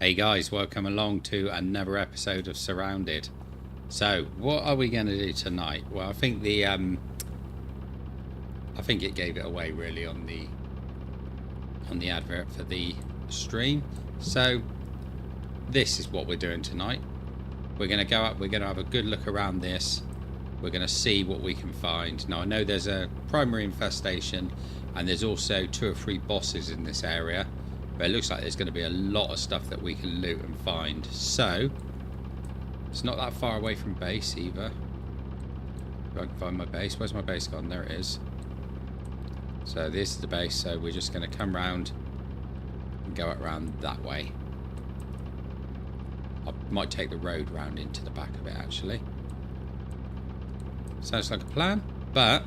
Hey guys, welcome along to another episode of Surrounded. So, what are we going to do tonight? Well, I think it gave it away really on the advert for the stream. So, this is what we're doing tonight. We're going to go up, we're going to have a good look around this. We're going to see what we can find. Now, I know there's a primary infestation and there's also 2 or 3 bosses in this area. But it looks like there's going to be a lot of stuff that we can loot and find. So, it's not that far away from base either. If I can find my base. Where's my base gone? There it is. So this is the base. So we're just going to come round and go around that way. I might take the road round into the back of it actually. Sounds like a plan. But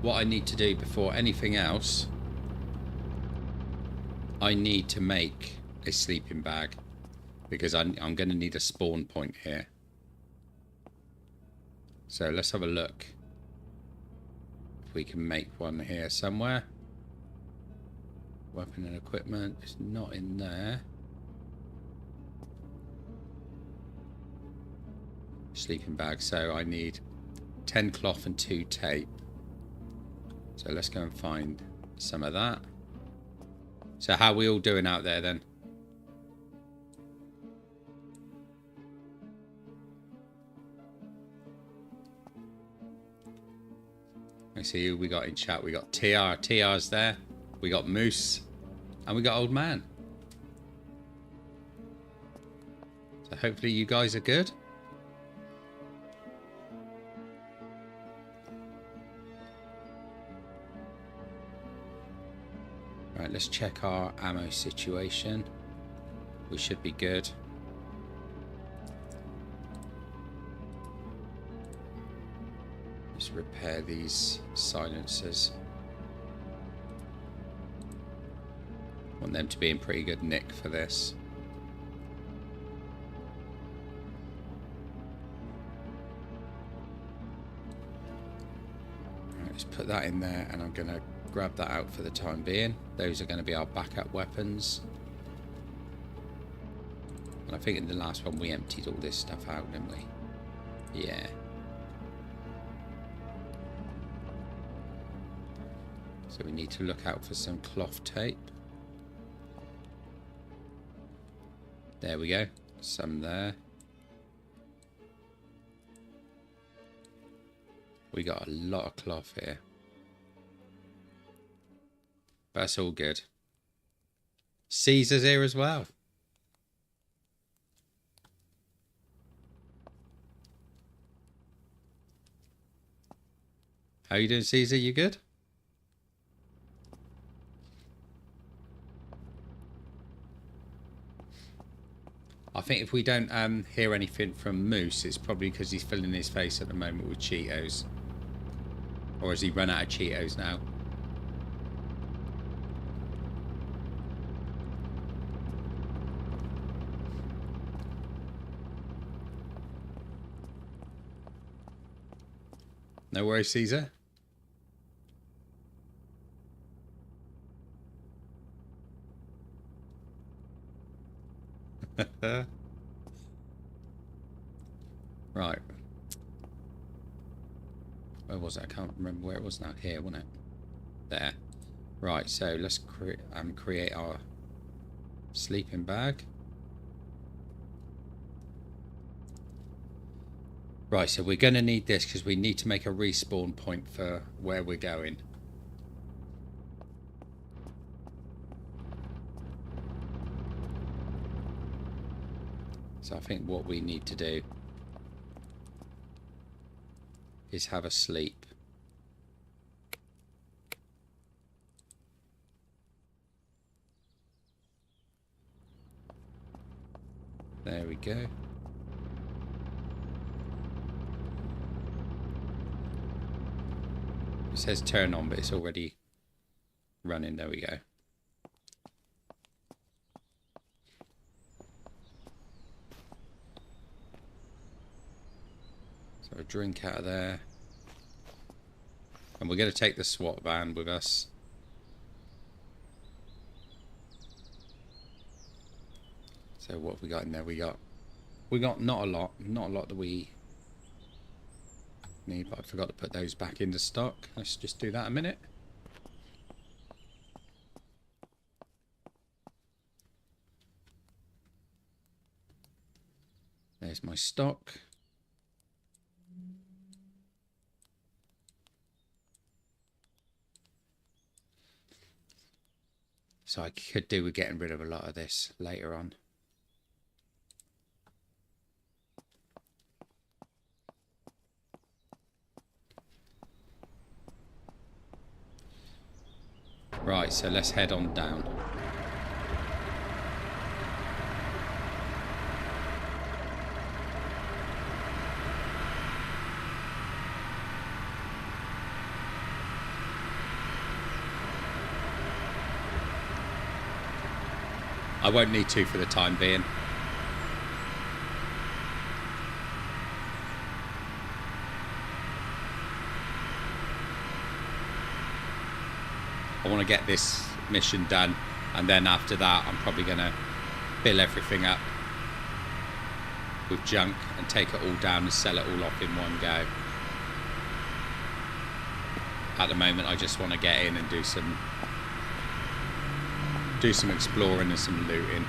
what I need to do before anything else, I need to make a sleeping bag because I'm going to need a spawn point here. So let's have a look if we can make one here somewhere. Weapon and equipment is not in there. Sleeping bag. So I need 10 cloth and 2 tape. So let's go and find some of that. So how are we all doing out there then? Let's see who we got in chat. We got TR. TR's there. We got Moose. And we got Old Man. So hopefully you guys are good. Right, let's check our ammo situation. We should be good. Let's repair these silencers. Want them to be in pretty good nick for this. Right, let's put that in there and I'm going to grab that out for the time being. Those are going to be our backup weapons. And I think in the last one we emptied all this stuff out, didn't we? Yeah. So we need to look out for some cloth tape. There we go. Some there. We got a lot of cloth here. That's all good. Caesar's here as well. How you doing, Caesar? You good? I think if we don't hear anything from Moose, it's probably because he's filling his face at the moment with Cheetos. Or has he run out of Cheetos now? No worries, Caesar. Right. Where was it? I can't remember where it was now. Here, wasn't it? There. Right, so let's create our sleeping bag. Right, so we're going to need this because we need to make a respawn point for where we're going. So I think what we need to do is have a sleep. There we go. It says turn on, but it's already running. There we go. So a drink out of there. And we're going to take the SWAT van with us. So what have we got in there? We got not a lot that we need, but I forgot to put those back into stock. Let's just do that a minute. There's my stock. So I could do with getting rid of a lot of this later on. Right, so let's head on down. I won't need to for the time being. I want to get this mission done, and then after that I'm probably going to fill everything up with junk and take it all down and sell it all off in one go. At the moment I just want to get in and do some exploring and some looting.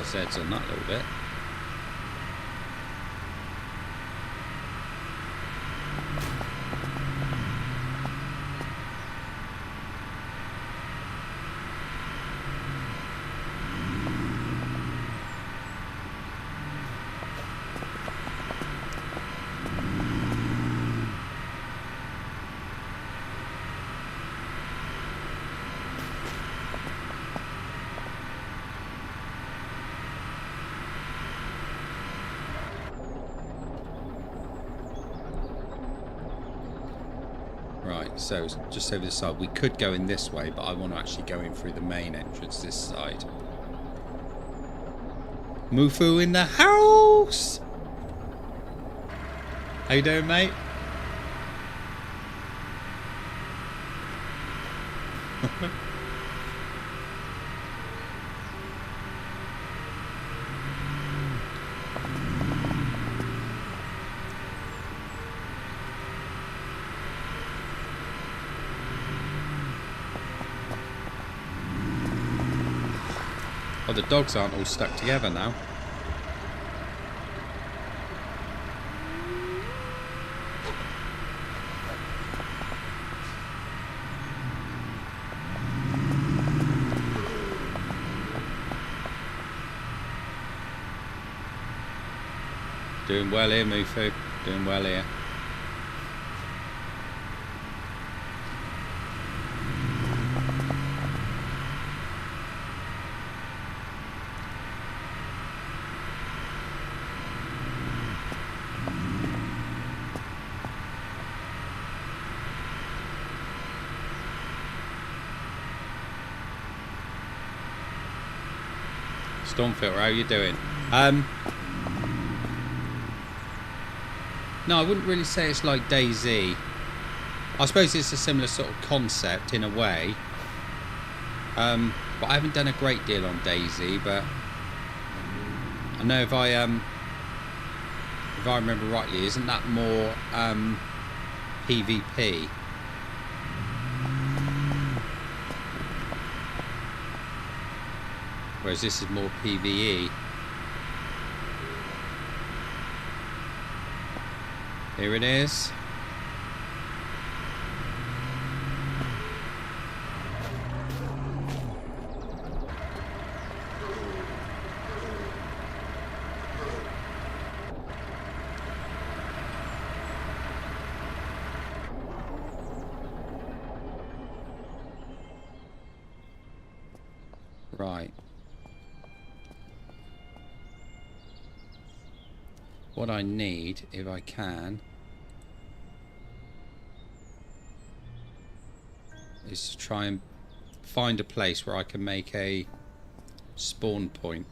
Zeds on that little bit. So just over the side, we could go in this way, but I want to actually go in through the main entrance this side. Mufu in the house! How you doing, mate? Oh, the dogs aren't all stuck together now. Doing well here, Mufu. Doing well here. Stormfilter, how you doing? No, I wouldn't really say it's like DayZ. I suppose it's a similar sort of concept in a way. But I haven't done a great deal on DayZ, but I know if I remember rightly, isn't that more PvP? Whereas this is more PvE. Here it is. Right. What I need, if I can, is to try and find a place where I can make a spawn point.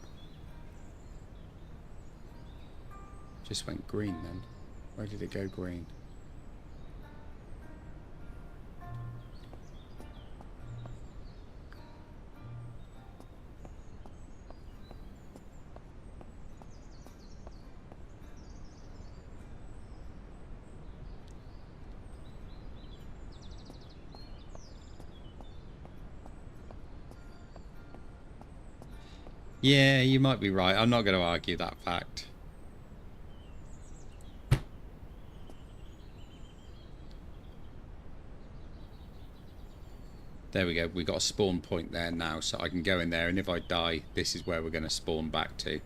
Just went green then. Where did it go green? Yeah, you might be right. I'm not going to argue that fact. There we go. We got a spawn point there now, so I can go in there, and if I die, this is where we're going to spawn back to.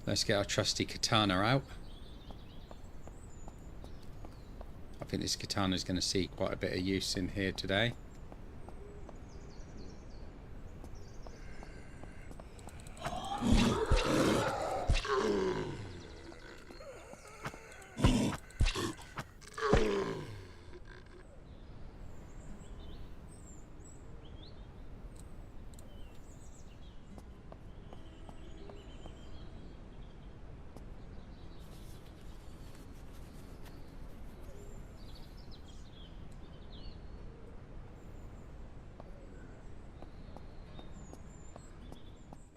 Let's get our trusty katana out. I think this katana is going to see quite a bit of use in here today.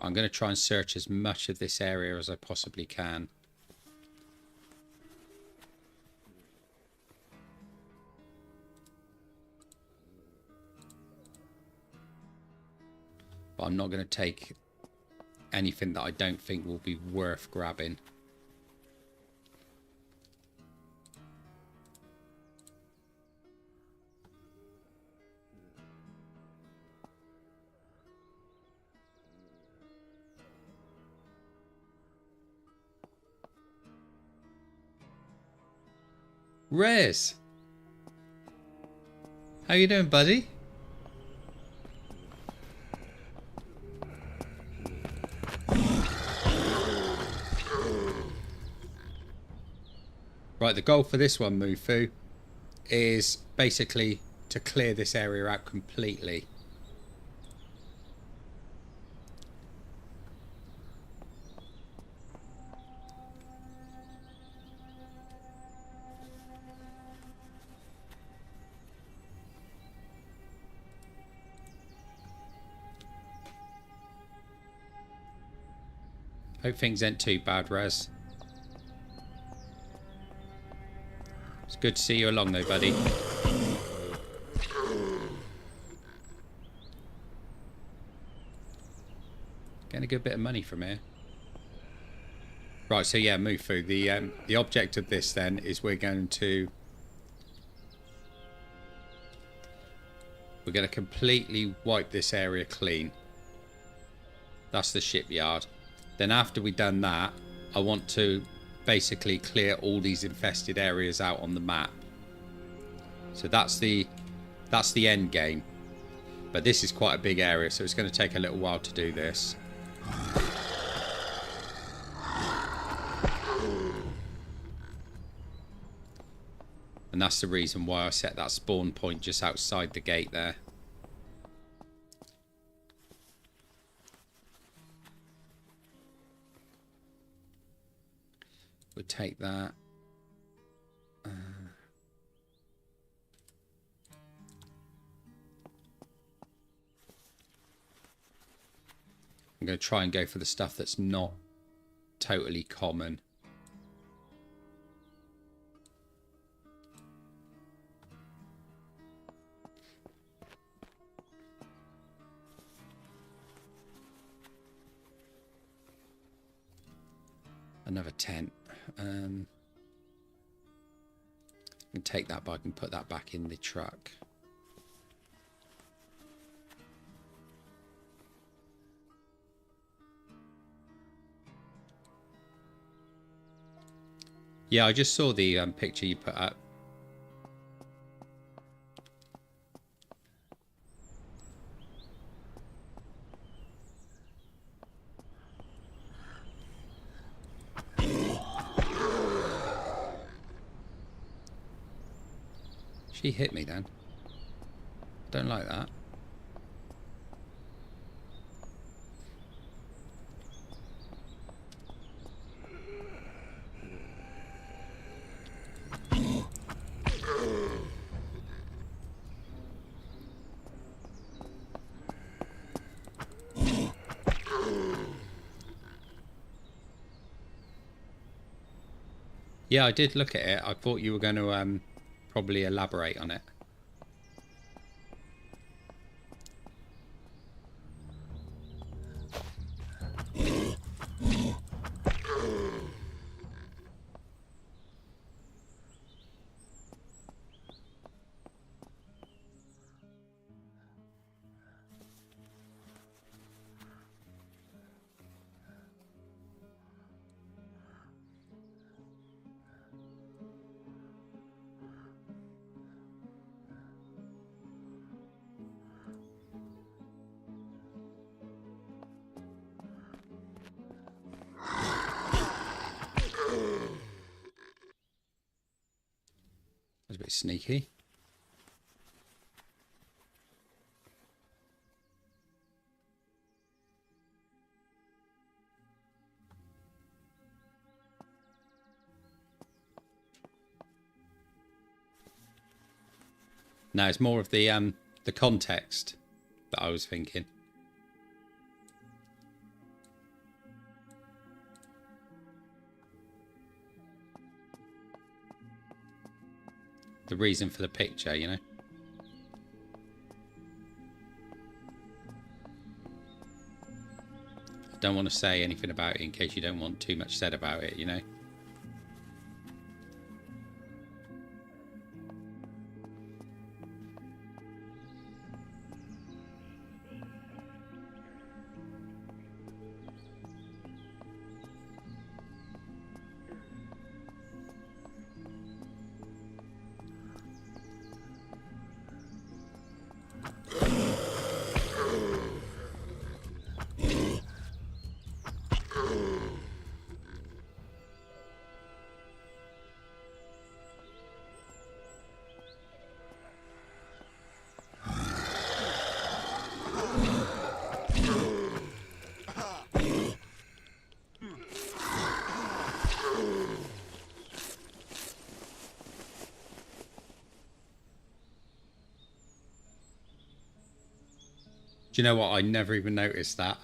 I'm going to try and search as much of this area as I possibly can. But I'm not going to take anything that I don't think will be worth grabbing. Rez, how you doing, buddy? Right, the goal for this one, Mufu, is basically to clear this area out completely. Hope things ain't too bad, Raz. It's good to see you along though, buddy. Getting a good bit of money from here. Right, so yeah, Mufu, the object of this then is we're going to completely wipe this area clean. That's the shipyard. Then after we've done that, I want to basically clear all these infested areas out on the map. So that's the end game. But this is quite a big area, so it's going to take a little while to do this. And that's the reason why I set that spawn point just outside the gate there. We'll take that. I'm going to try and go for the stuff that's not totally common. Another tent. I can take that, but I can put that back in the truck. Yeah, I just saw the picture you put up. She hit me then. Don't like that. Yeah, I did look at it. I thought you were going to probably elaborate on it. That's a bit sneaky. No, it's more of the context that I was thinking. The reason for the picture, you know. I don't want to say anything about it in case you don't want too much said about it, you know. Do you know what? I never even noticed that.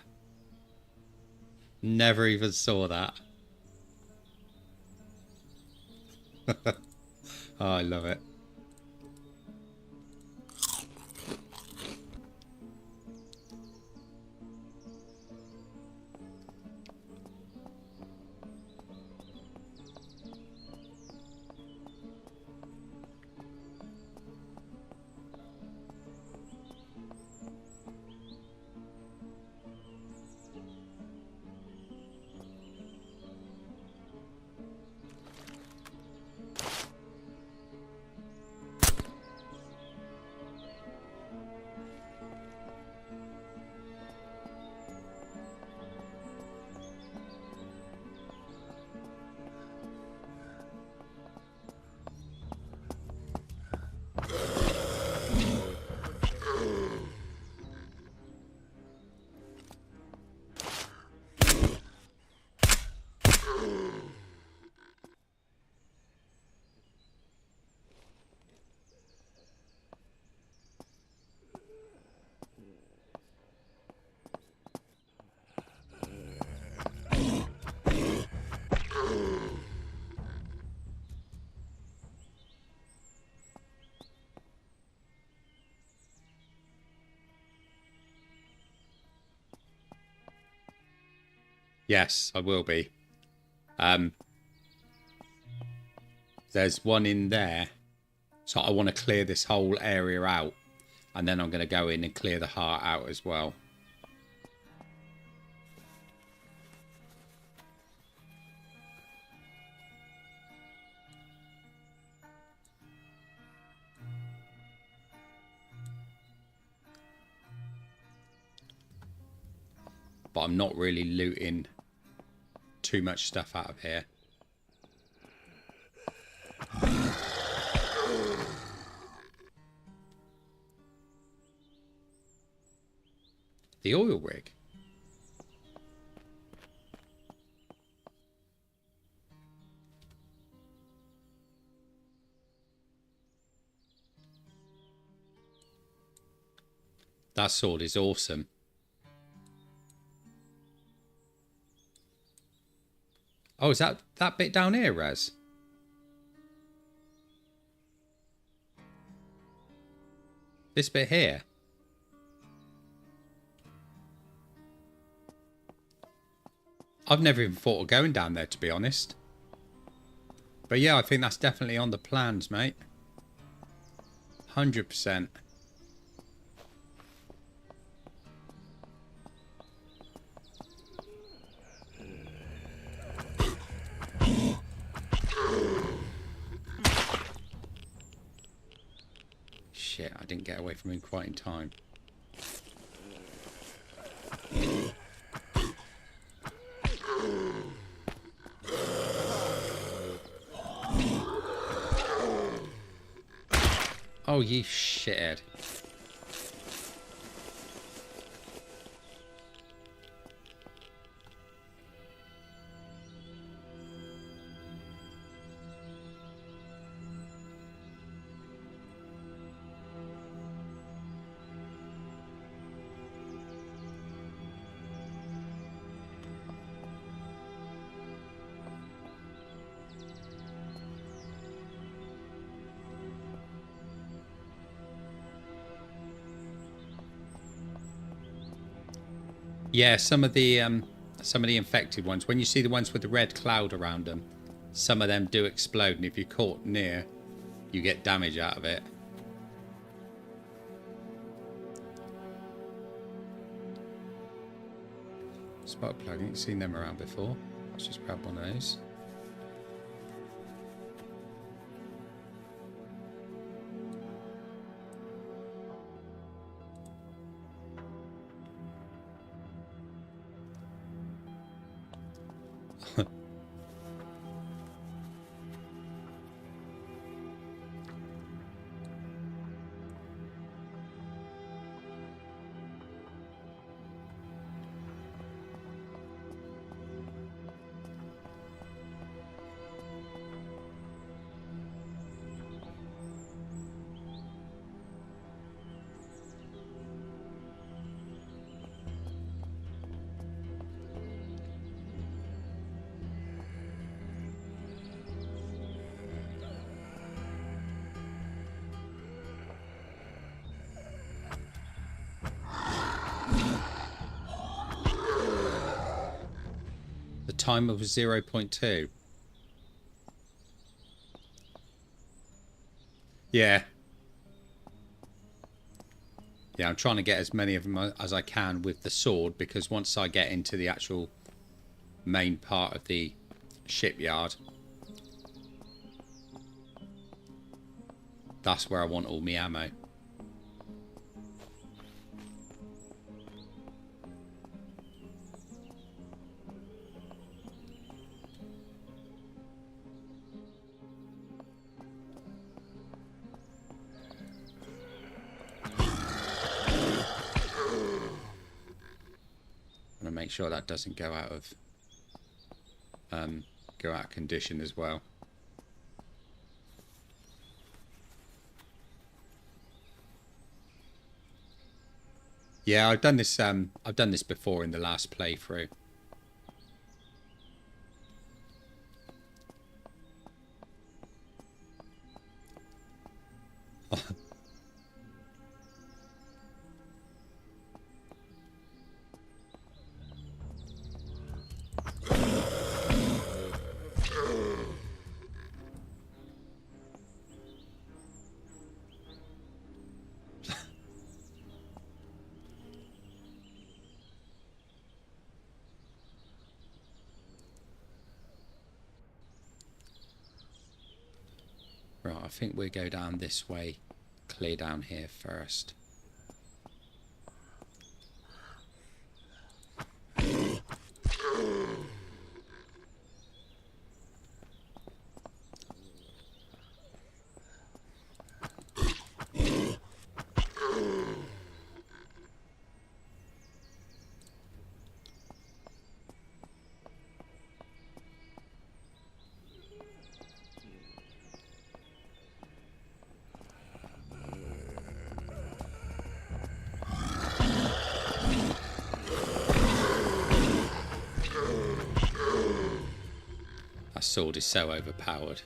Never even saw that. Oh, I love it. Yes, I will be. There's one in there. So I want to clear this whole area out. And then I'm going to go in and clear the heart out as well. But I'm not really looting too much stuff out of here. The oil rig. That sword is awesome. Oh, is that bit down here, Raz? This bit here? I've never even thought of going down there, to be honest. But yeah, I think that's definitely on the plans, mate. 100%. Shit, I didn't get away from him quite in time. Oh, you shithead. Yeah, some of the infected ones, when you see the ones with the red cloud around them, some of them do explode, and if you're caught near, you get damage out of it. Spark plug, you've seen them around before. Let's just grab one of those. Timer was 0.2. Yeah. Yeah, I'm trying to get as many of them as I can with the sword, because once I get into the actual main part of the shipyard, that's where I want all my ammo. Make sure that doesn't go out of condition as well. Yeah, I've done this before in the last playthrough. Right, I think we'll go down this way, clear down here first. That sword is so overpowered.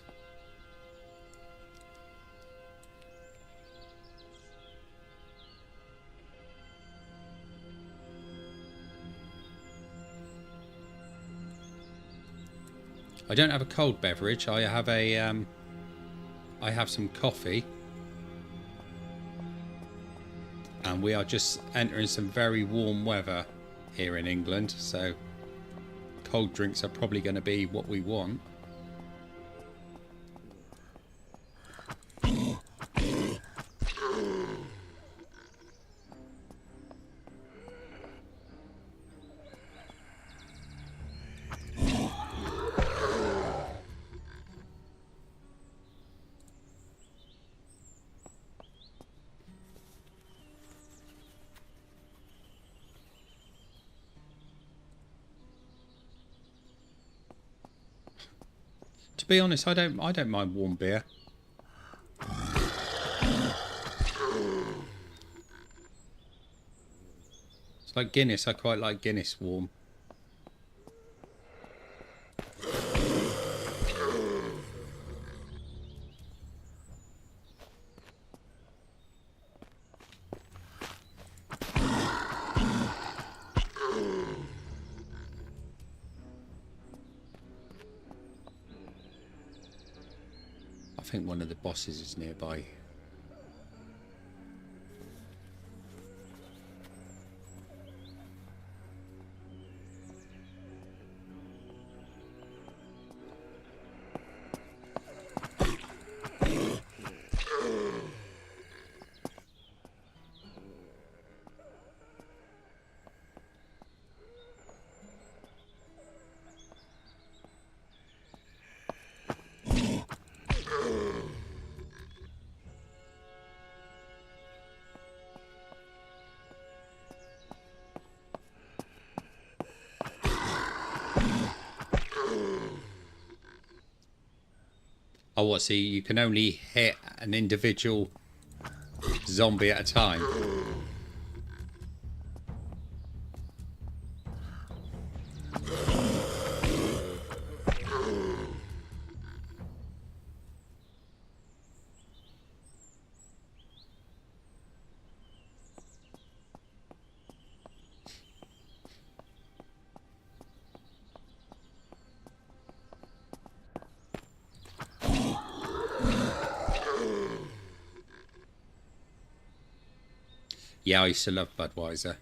I don't have a cold beverage. I have a I have some coffee, and we are just entering some very warm weather here in England, so cold drinks are probably going to be what we want. To be honest, I don't mind warm beer. It's like Guinness. I quite like Guinness warm. I think one of the bosses is nearby. Oh, what? See, you can only hit an individual zombie at a time. Yeah, I used to love Budweiser.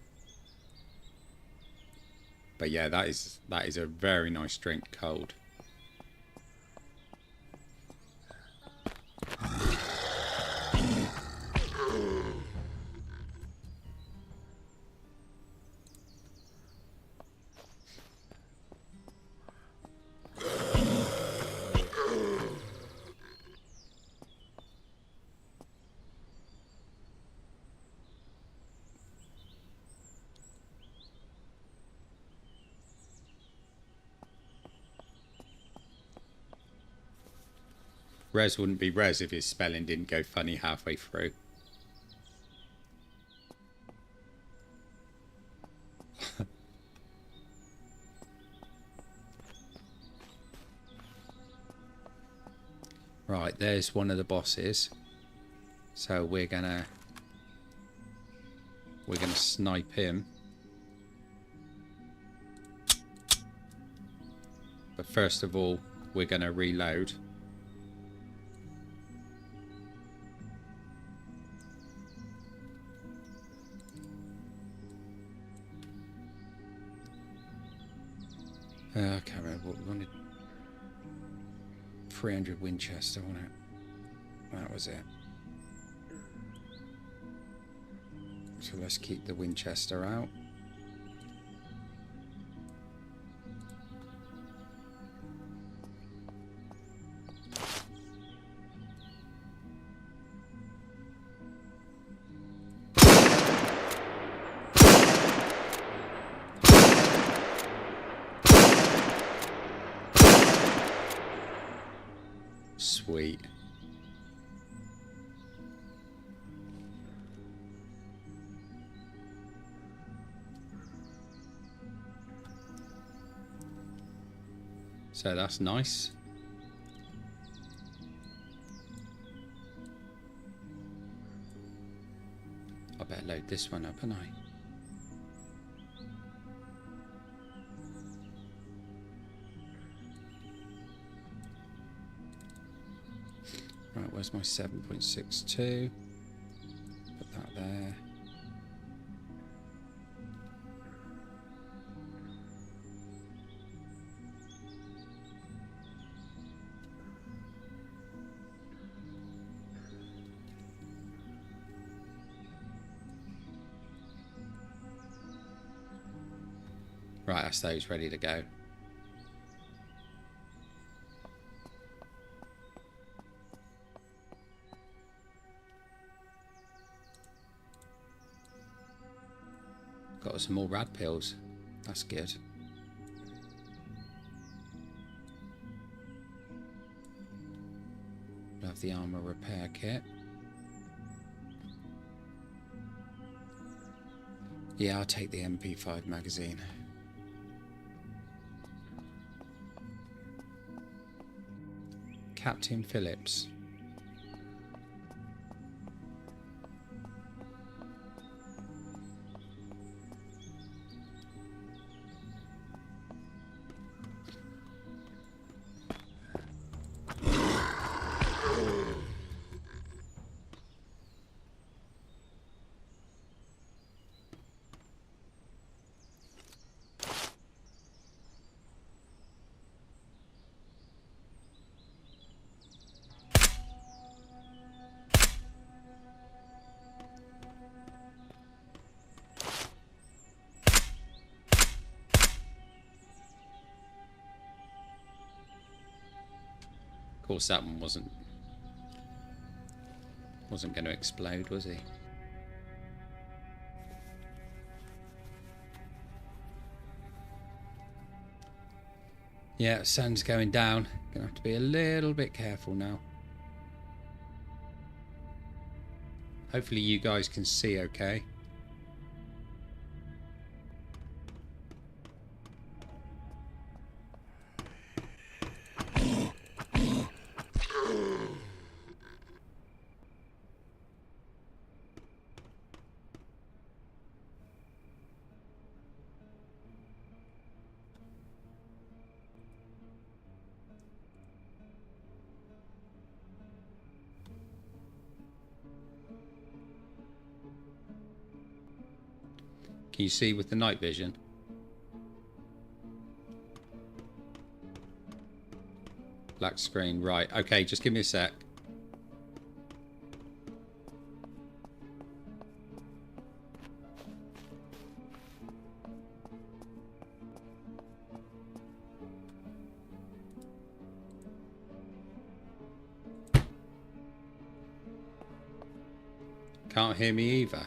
But yeah, that is a very nice drink cold. Res wouldn't be Res if his spelling didn't go funny halfway through. Right, there's one of the bosses. So we're gonna snipe him. But first of all, we're gonna reload. I can't remember what we wanted. 300 Winchester, wasn't it? That was it. So let's keep the Winchester out. Sweet. So that's nice. I better load this one up, haven't I? Right, where's my 7.62? Put that there. Right, that's those ready to go. Got some more rad pills. That's good. We'll have the armor repair kit. Yeah, I'll take the MP5 magazine. Captain Phillips. Of course, that one wasn't going to explode, was he? Yeah, sun's going down. Gonna have to be a little bit careful now. Hopefully you guys can see okay. Can you see with the night vision? Black screen, right. Okay, just give me a sec. Can't hear me either.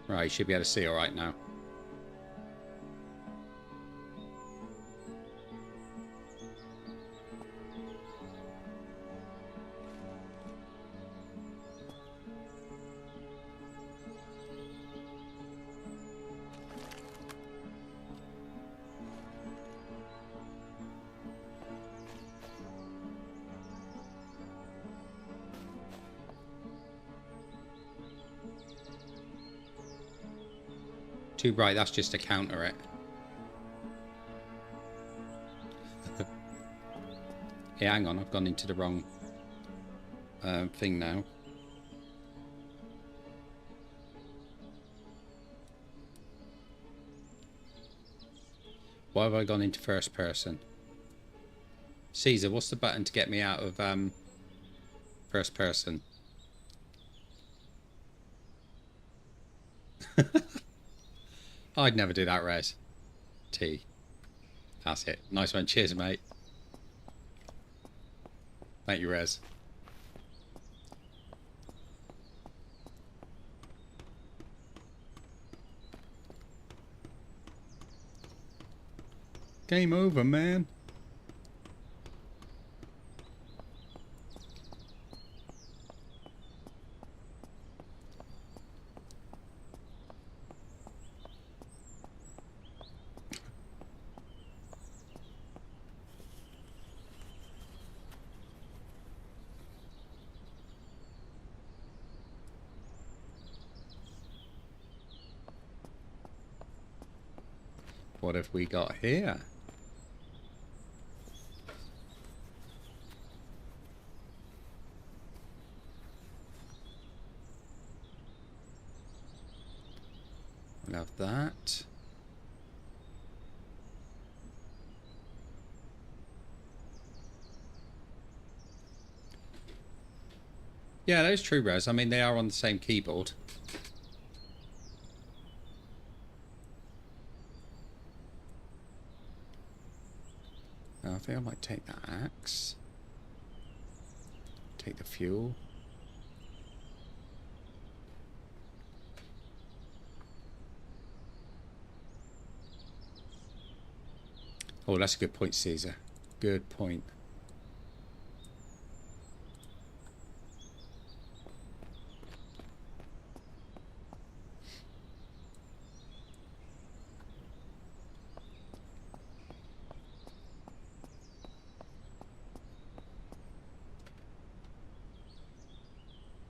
Right, you should be able to see all right now. Too bright, that's just to counter it. Yeah, hang on, I've gone into the wrong thing now. Why have I gone into first person? Caesar, what's the button to get me out of first person? I'd never do that, Rez. T. That's it. Nice one. Cheers, mate. Thank you, Rez. Game over, man. What have we got here? We'll have that. Yeah, that is true, Rez. I mean, they are on the same keyboard. I think I might take that axe. Take the fuel. Oh, that's a good point, Caesar. Good point.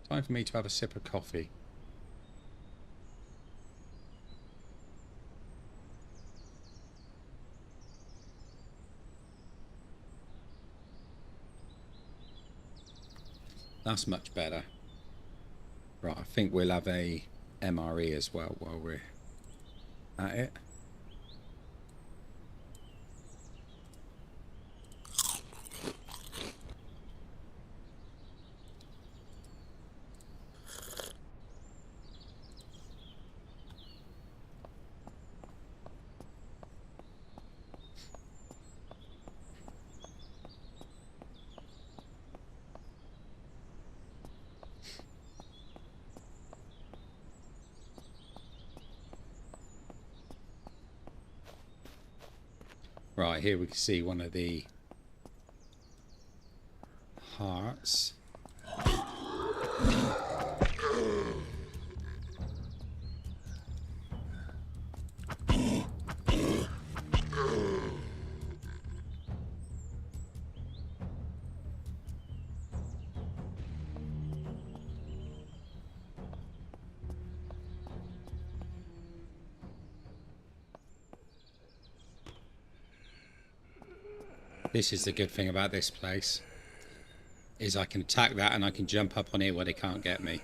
Time for me to have a sip of coffee. That's much better. Right, I think we'll have a MRE as well while we're at it. Right, here we can see one of the hearts. This is the good thing about this place, is I can attack that and I can jump up on it where they can't get me.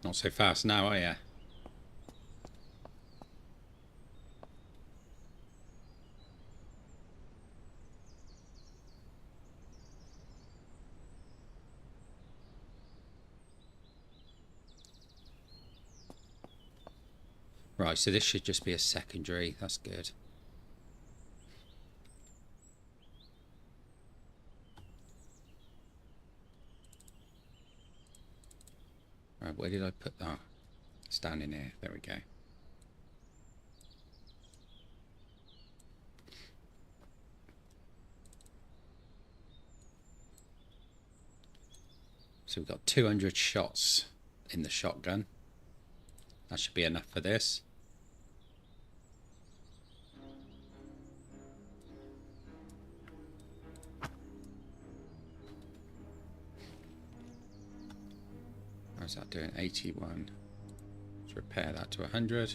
Not so fast now, are you? Right, so this should just be a secondary. That's good. Right, where did I put that? It's down in here. There we go. So we've got 200 shots in the shotgun. That should be enough for this. How's that doing? 81. Let's repair that to 100.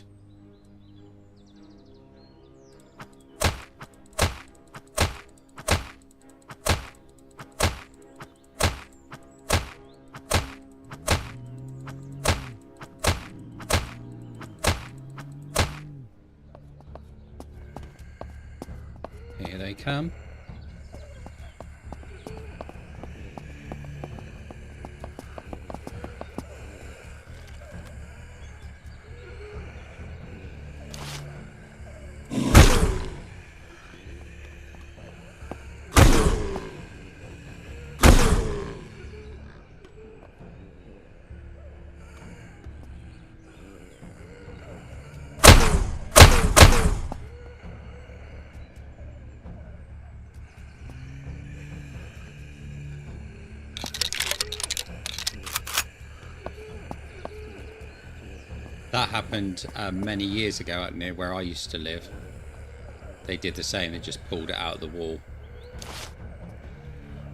come. That happened many years ago out near where I used to live. They did the same, they just pulled it out of the wall.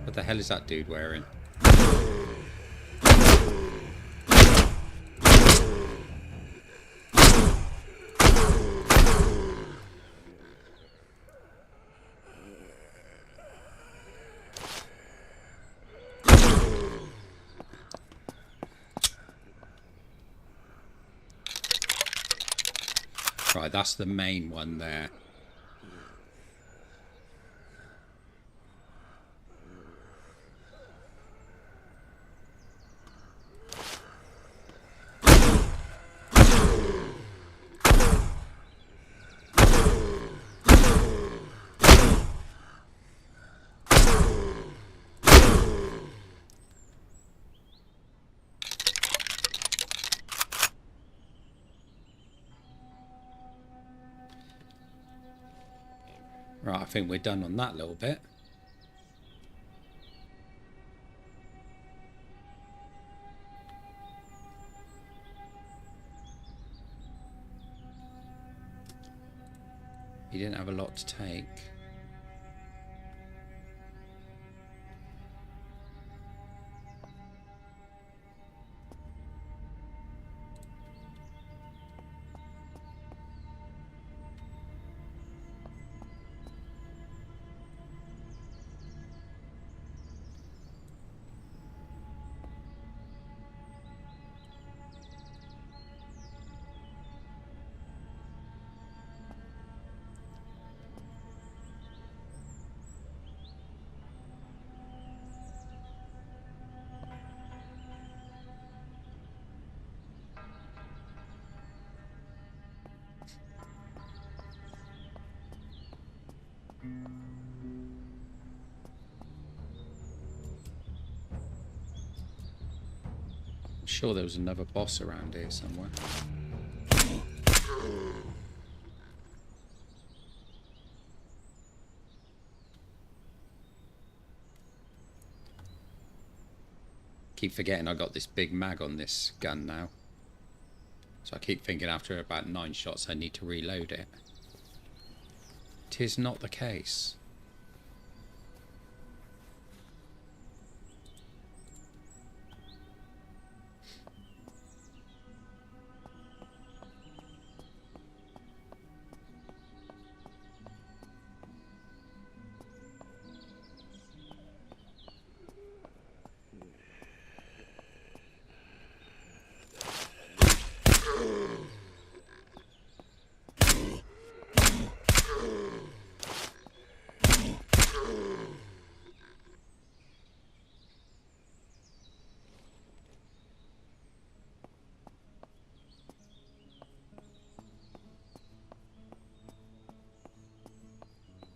What the hell is that dude wearing? Right, that's the main one there. Right, I think we're done on that little bit. He didn't have a lot to take. I'm sure there was another boss around here somewhere. Keep forgetting I got this big mag on this gun now. So I keep thinking after about 9 shots I need to reload it. 'Tis not the case.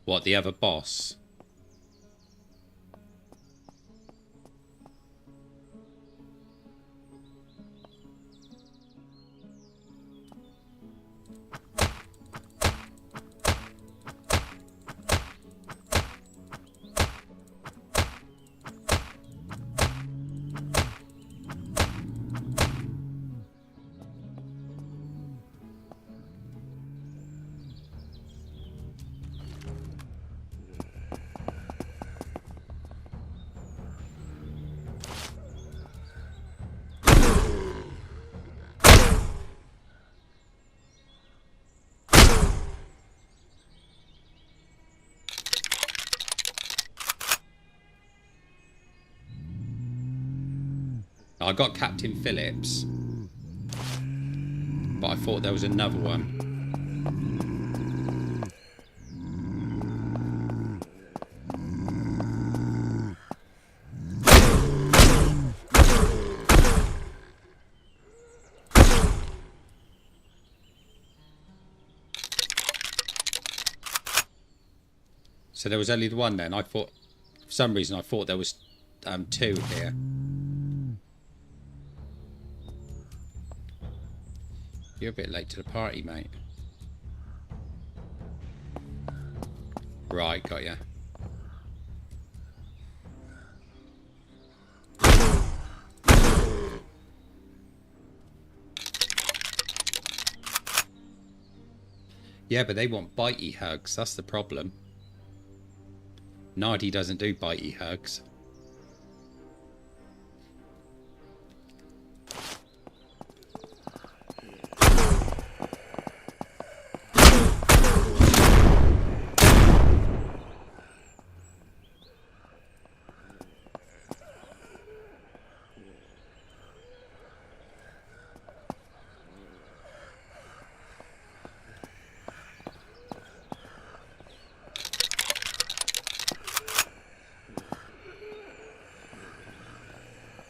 What, the other boss? I got Captain Phillips, but I thought there was another one. So there was only the one then. I thought, for some reason, I thought there was 2 here. You're a bit late to the party, mate. Right, got ya. Yeah, but they want bitey hugs. That's the problem. Nardi doesn't do bitey hugs.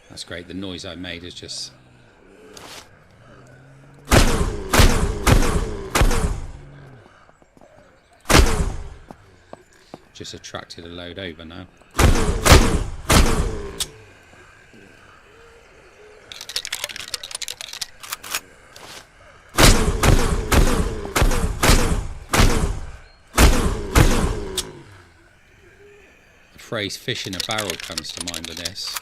That's great. The noise I made is just... just attracted a load over now. The phrase fish in a barrel comes to mind with this.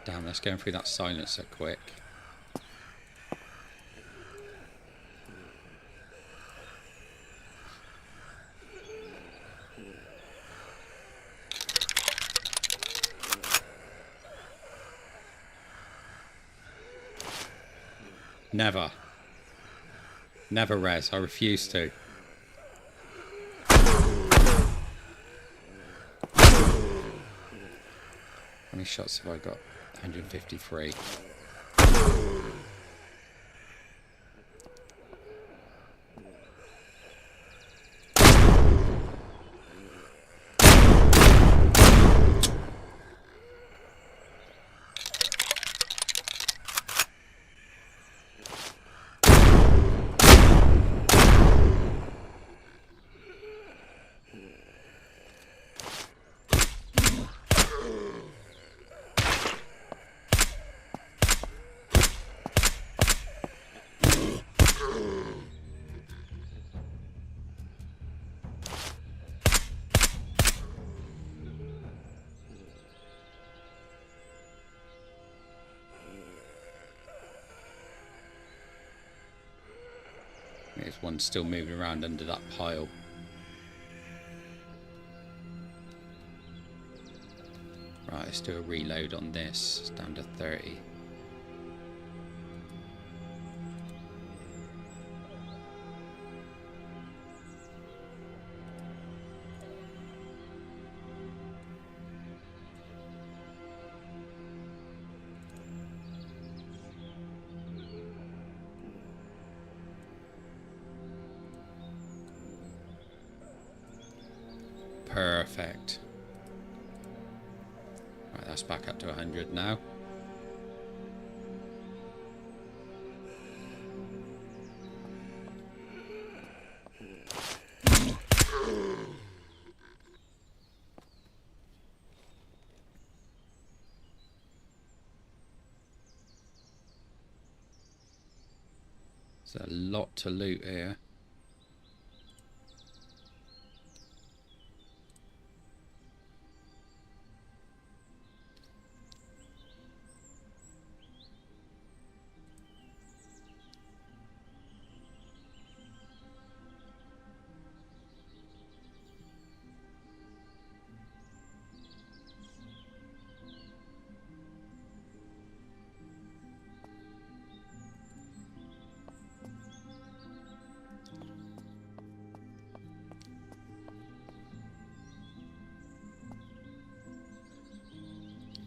Damn, that's going through that silencer quick. Never. Never res. I refuse to. How many shots have I got? 153. There's one still moving around under that pile. Right, let's do a reload on this. It's down to 30. Perfect. Right, that's back up to 100 now. There's a lot to loot here.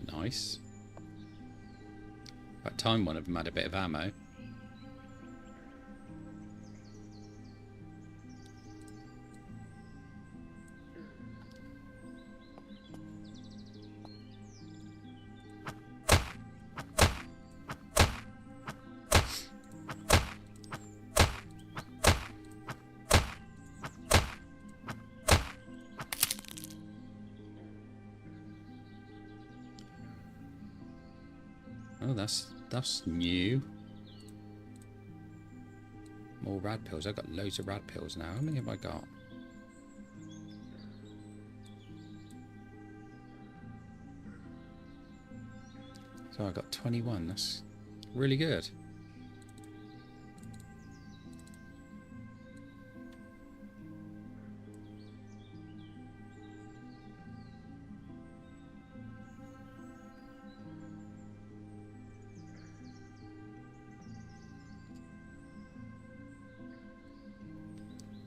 Nice. About time one of them had a bit of ammo. that's new. More rad pills. I've got loads of rad pills now. How many have I got? So I got 21. That's really good.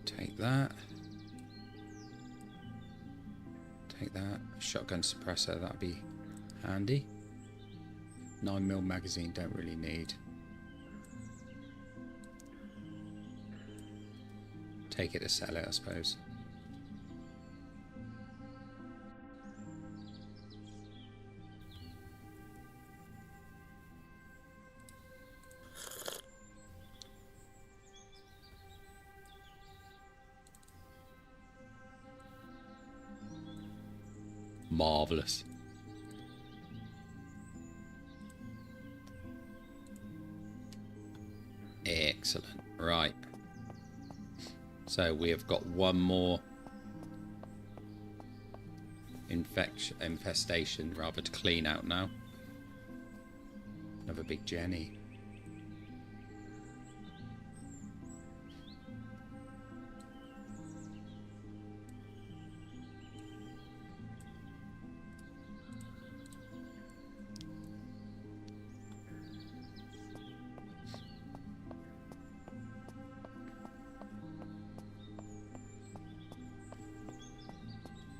Take that. Take that. Shotgun suppressor, that'd be handy. 9mm magazine, don't really need. Take it to sell it, I suppose. Marvellous. Excellent. Right. So we have got one more infestation rather to clean out now. Another big Jenny.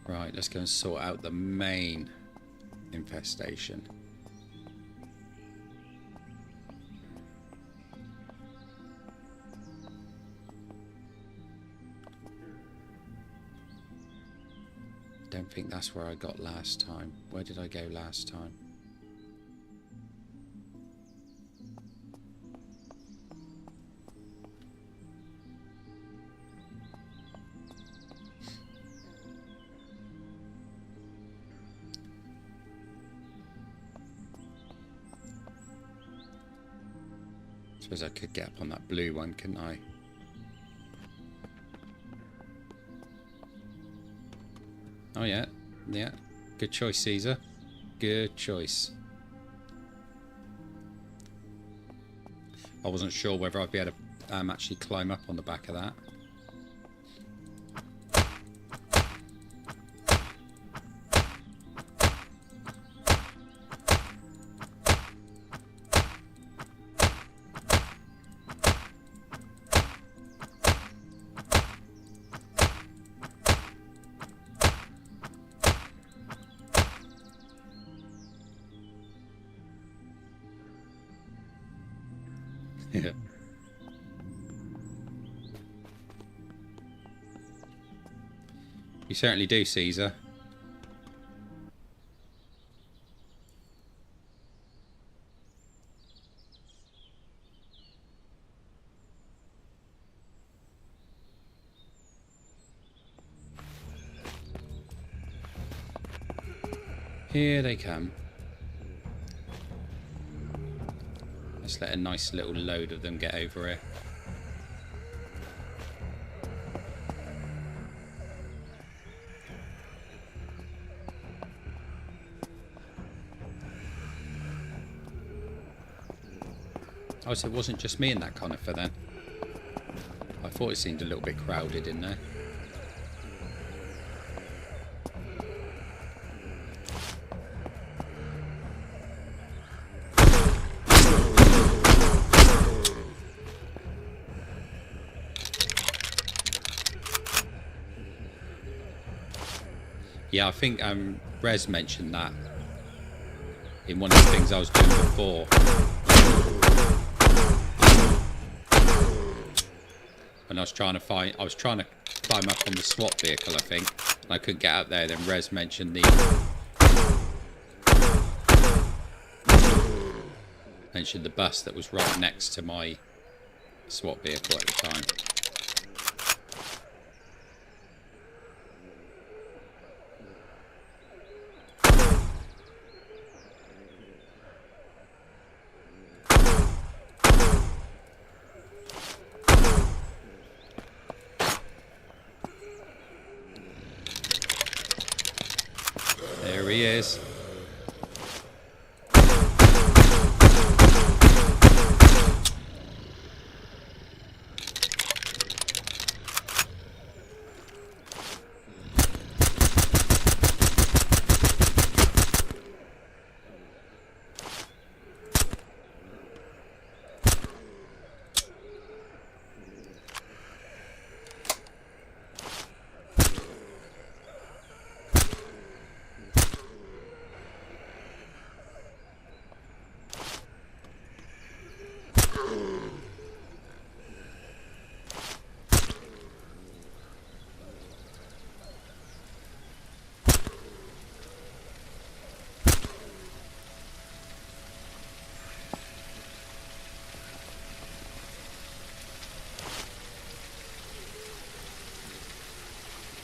Right, let's go and sort out the main infestation. Don't think that's where I got last time. Where did I go last time? Suppose I could get up on that blue one, couldn't I? Oh yeah, yeah. Good choice, Caesar. Good choice. I wasn't sure whether I'd be able to actually climb up on the back of that. Yeah. You certainly do, Caesar. Here they come. Let's let a nice little load of them get over here. Oh, so it wasn't just me in that conifer then? I thought it seemed a little bit crowded in there. Yeah, I think Rez mentioned that in one of the things I was doing before. When I was trying to climb up on the SWAT vehicle, I think, and I couldn't get out there. Then Rez mentioned the bus that was right next to my SWAT vehicle at the time. is.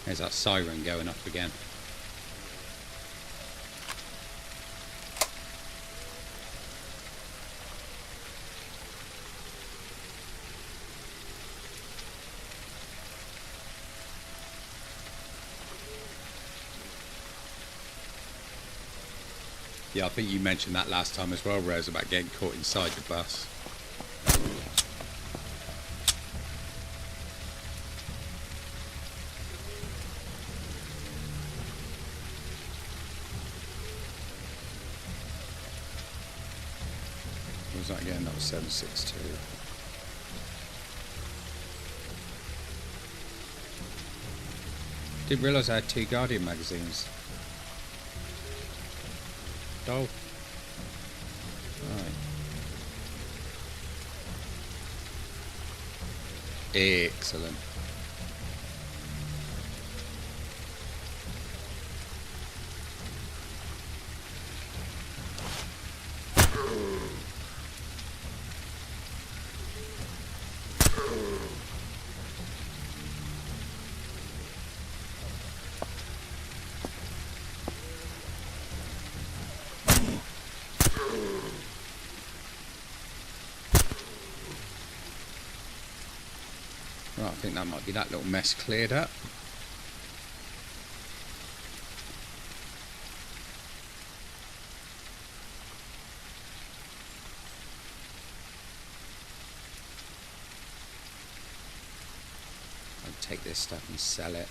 There's that siren going off again. Yeah, I think you mentioned that last time as well, Rose, about getting caught inside the bus. What was that again? That was 762. Didn't realise I had 2 Guardian magazines. Oh. Right. Excellent. Right, I think that might be that little mess cleared up. I'll take this stuff and sell it.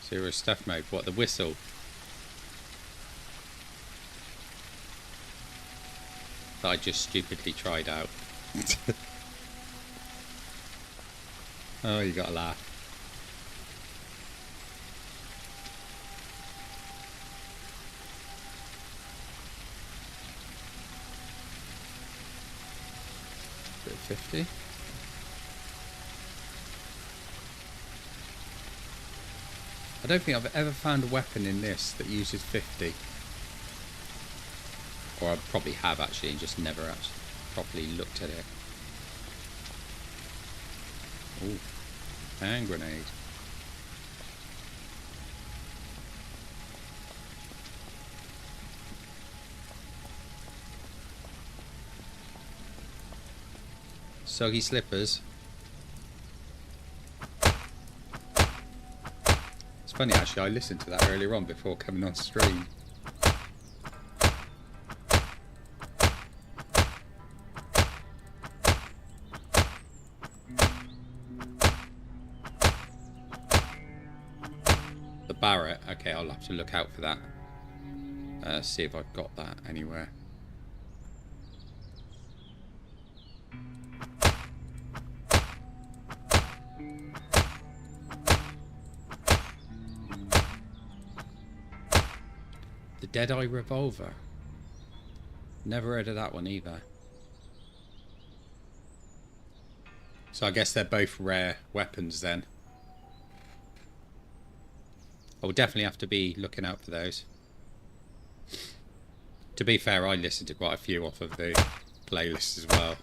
Zero stuff mode. What, the whistle? That I just stupidly tried out. Oh, you gotta laugh. Bit 50. I don't think I've ever found a weapon in this that uses 50. Or I probably have actually and just never actually properly looked at it. Ooh, hand grenade. Soggy slippers. It's funny actually, I listened to that earlier on before coming on stream. The Barrett, okay, I'll have to look out for that. See if I've got that anywhere. The Deadeye revolver. Never heard of that one either. So I guess they're both rare weapons then. I will definitely have to be looking out for those. To To be fair, I listened to quite a few off of the playlist as well.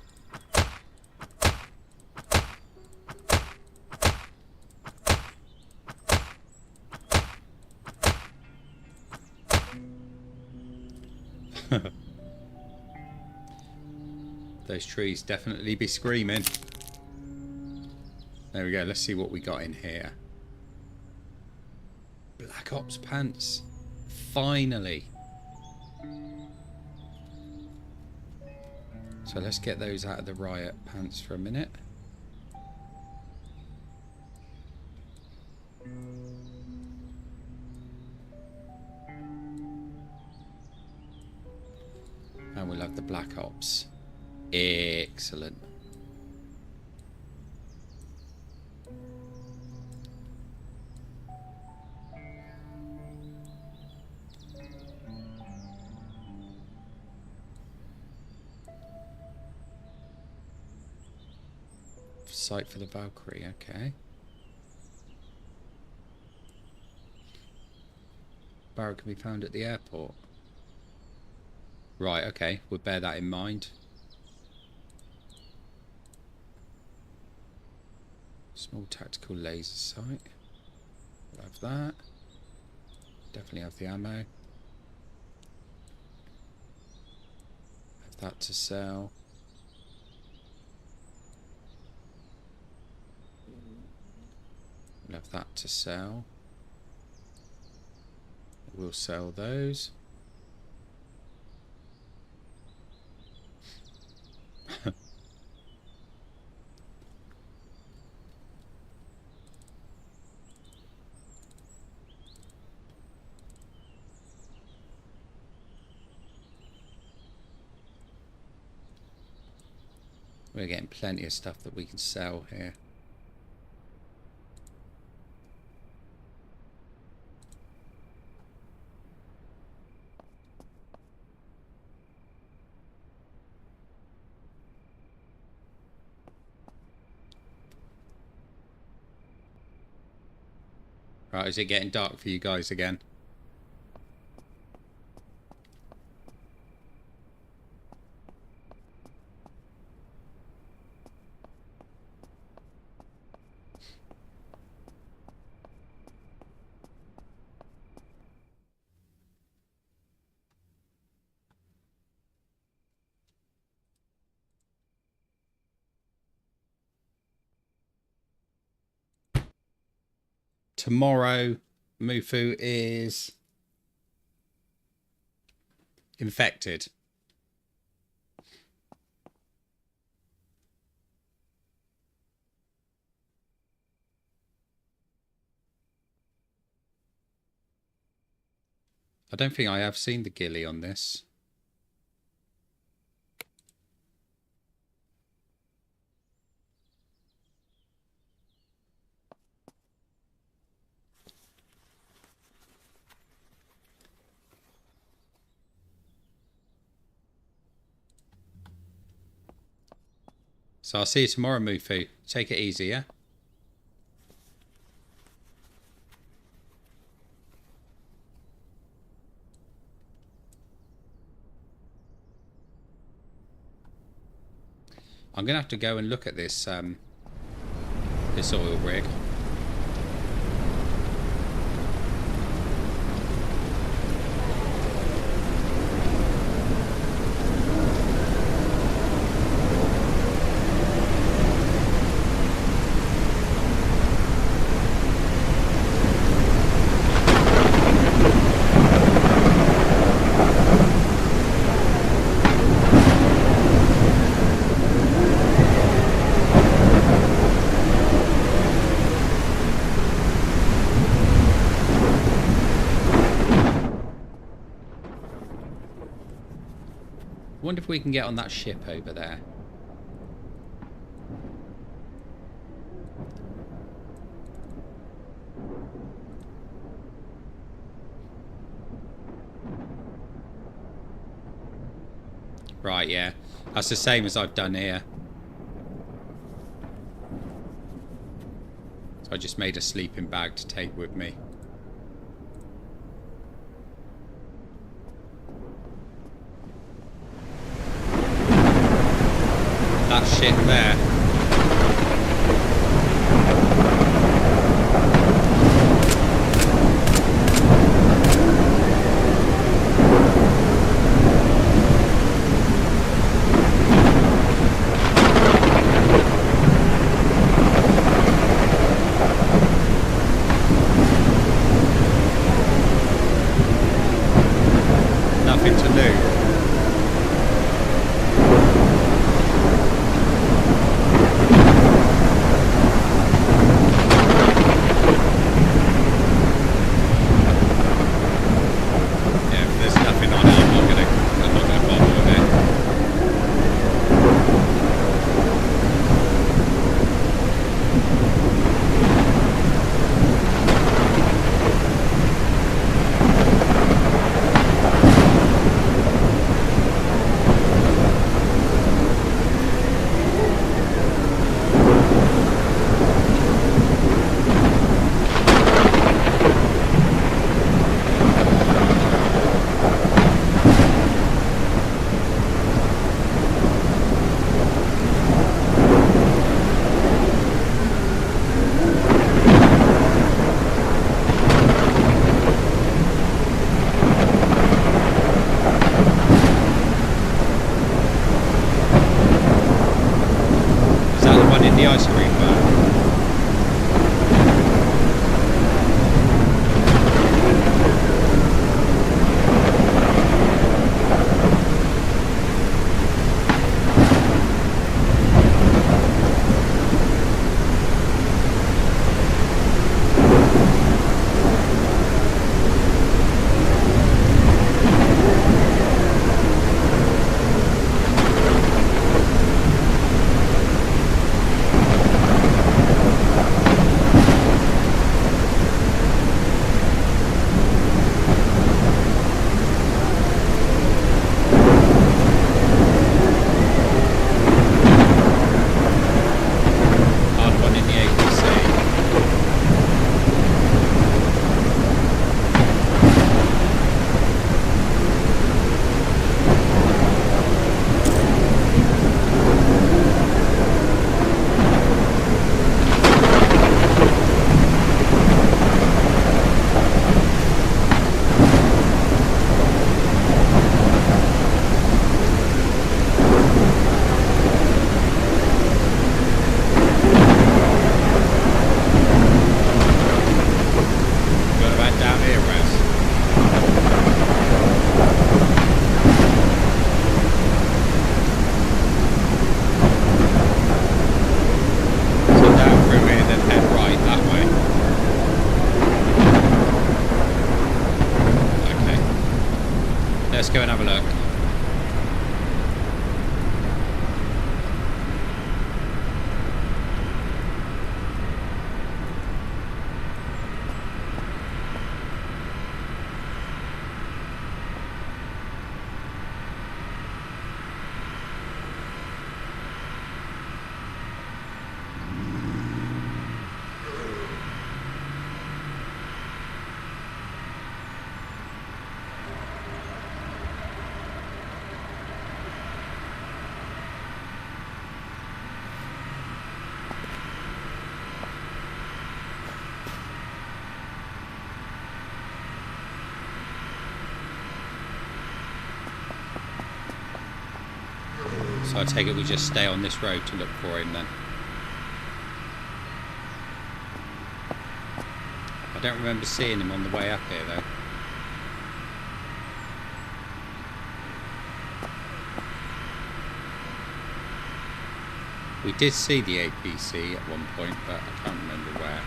Those trees definitely be screaming. There we go. Let's see what we got in here. Black Ops pants. Finally. So let's get those out of the riot pants for a minute. And we'll have the Black Ops. Excellent. Site for the Valkyrie, okay. Barrel can be found at the airport. Right, okay, we'll bear that in mind. Small tactical laser sight. We'll have that. Definitely have the ammo. Have that to sell. We'll have that to sell. We'll sell those. We're getting plenty of stuff that we can sell here. Right, is it getting dark for you guys again? Tomorrow, Mufu is infected. I don't think I have seen the ghillie on this. So I'll see you tomorrow, Mufu. Take it easy, yeah? I'm going to have to go and look at this this oil rig. I wonder if we can get on that ship over there. Right, yeah. That's the same as I've done here. So I just made a sleeping bag to take with me. ship there. Nothing to do. The ice cream van. Let's go and have a look. So I take it we just stay on this road to look for him then. I don't remember seeing him on the way up here though. We did see the APC at one point, but I can't remember where.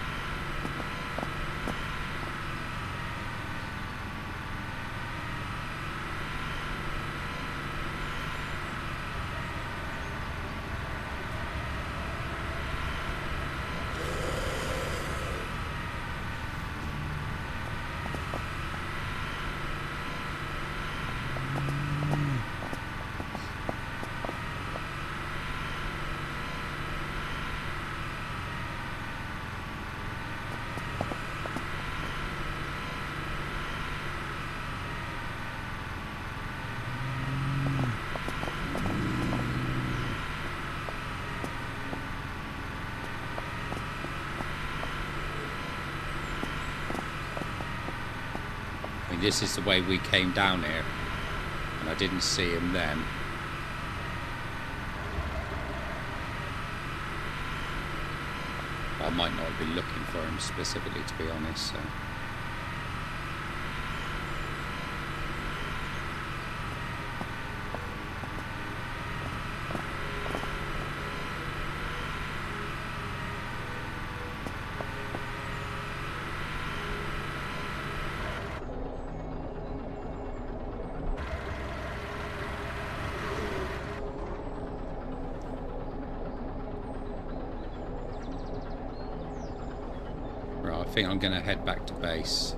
this is the way we came down here, and I didn't see him then. I might not have been looking for him specifically, to be honest. So. I think I'm going to head back to base.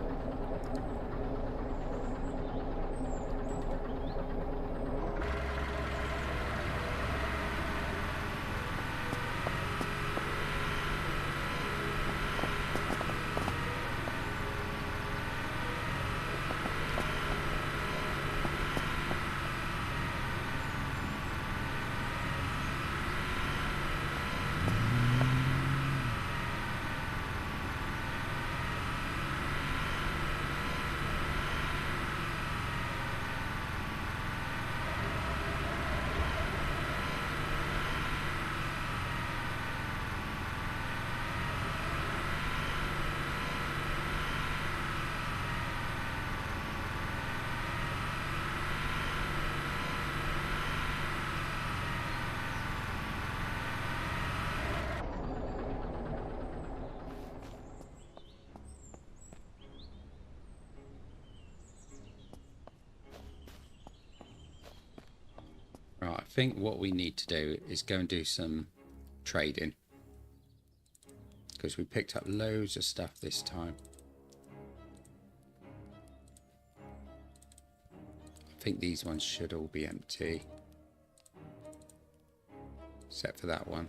Right, I think what we need to do is go and do some trading, because we picked up loads of stuff this time. I think these ones should all be empty, except for that one.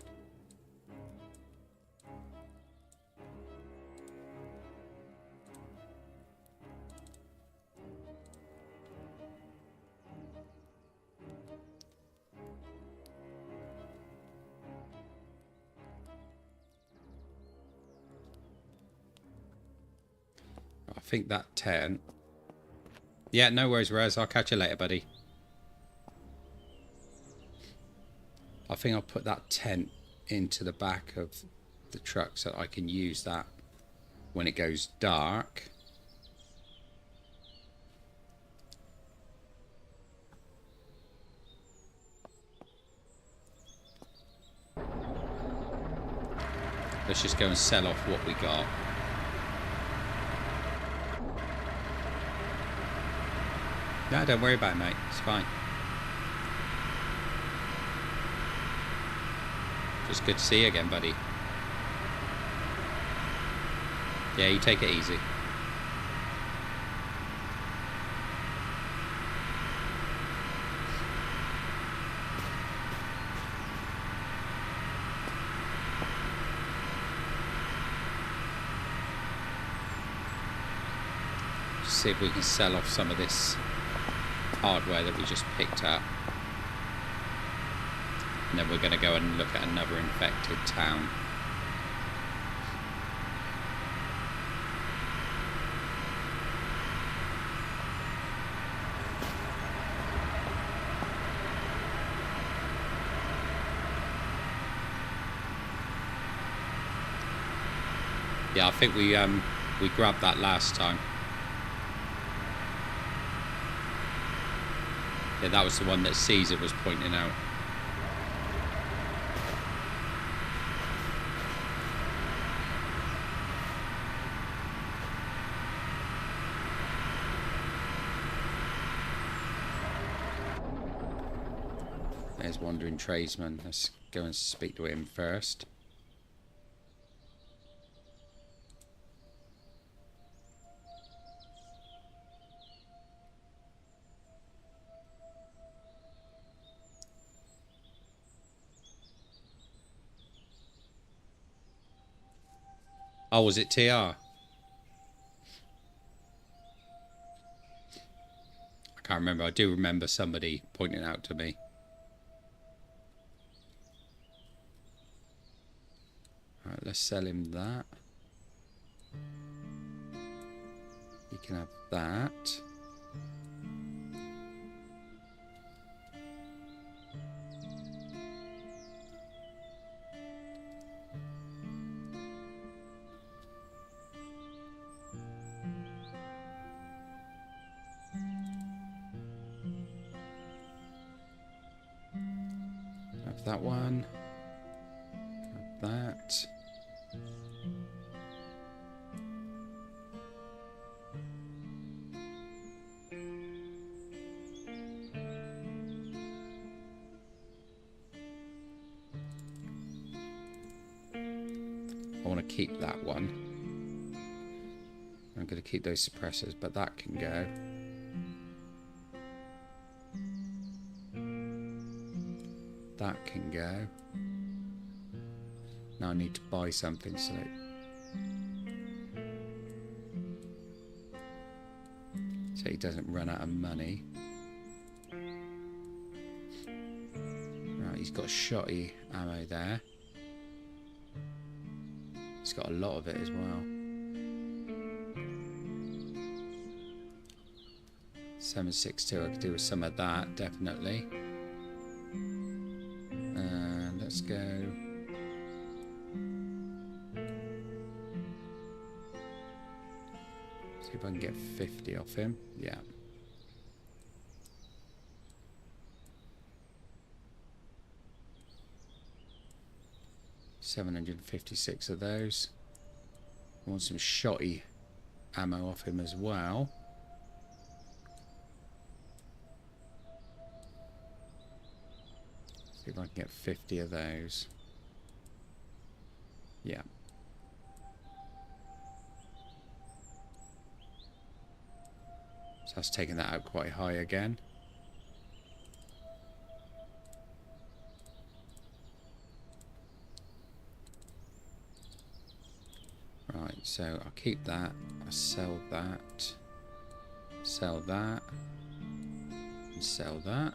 I think that 10. Yeah, no worries, Raz. I'll catch you later, buddy. I think I'll put that tent into the back of the truck so that I can use that when it goes dark. Let's just go and sell off what we got. No, don't worry about it, mate. It's fine. Just good to see you again, buddy. Yeah, you take it easy. Just see if we can sell off some of this hardware that we just picked up, and then we're going to go and look at another infected town. Yeah, I think we grabbed that last time. Yeah, that was the one that Caesar was pointing out. There's Wandering Tradesman. Let's go and speak to him first. Oh, was it TR? I can't remember. I do remember somebody pointing out to me. Alright, let's sell him that. You can have that. Have that one. Have that. I want to keep that one. I'm going to keep those suppressors, but that can go. That can go. Now I need to buy something so he doesn't run out of money. Right, he's got shotty ammo there. He's got a lot of it as well. 7.62, I could do with some of that, definitely. Let's go. See if I can get 50 off him. Yeah. $756 of those. I want some shotty ammo off him as well. See if I can get 50 of those. Yeah. So that's taking that out quite high again. Right, so I'll keep that. I'll sell that. Sell that. And sell that.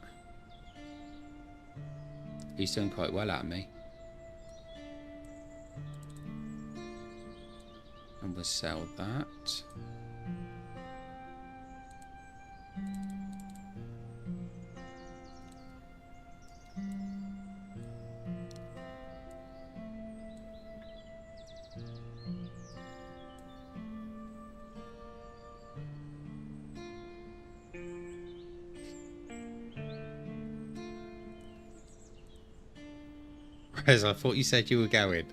He's doing quite well at me. And we'll sell that. Rez, I thought you said you were going.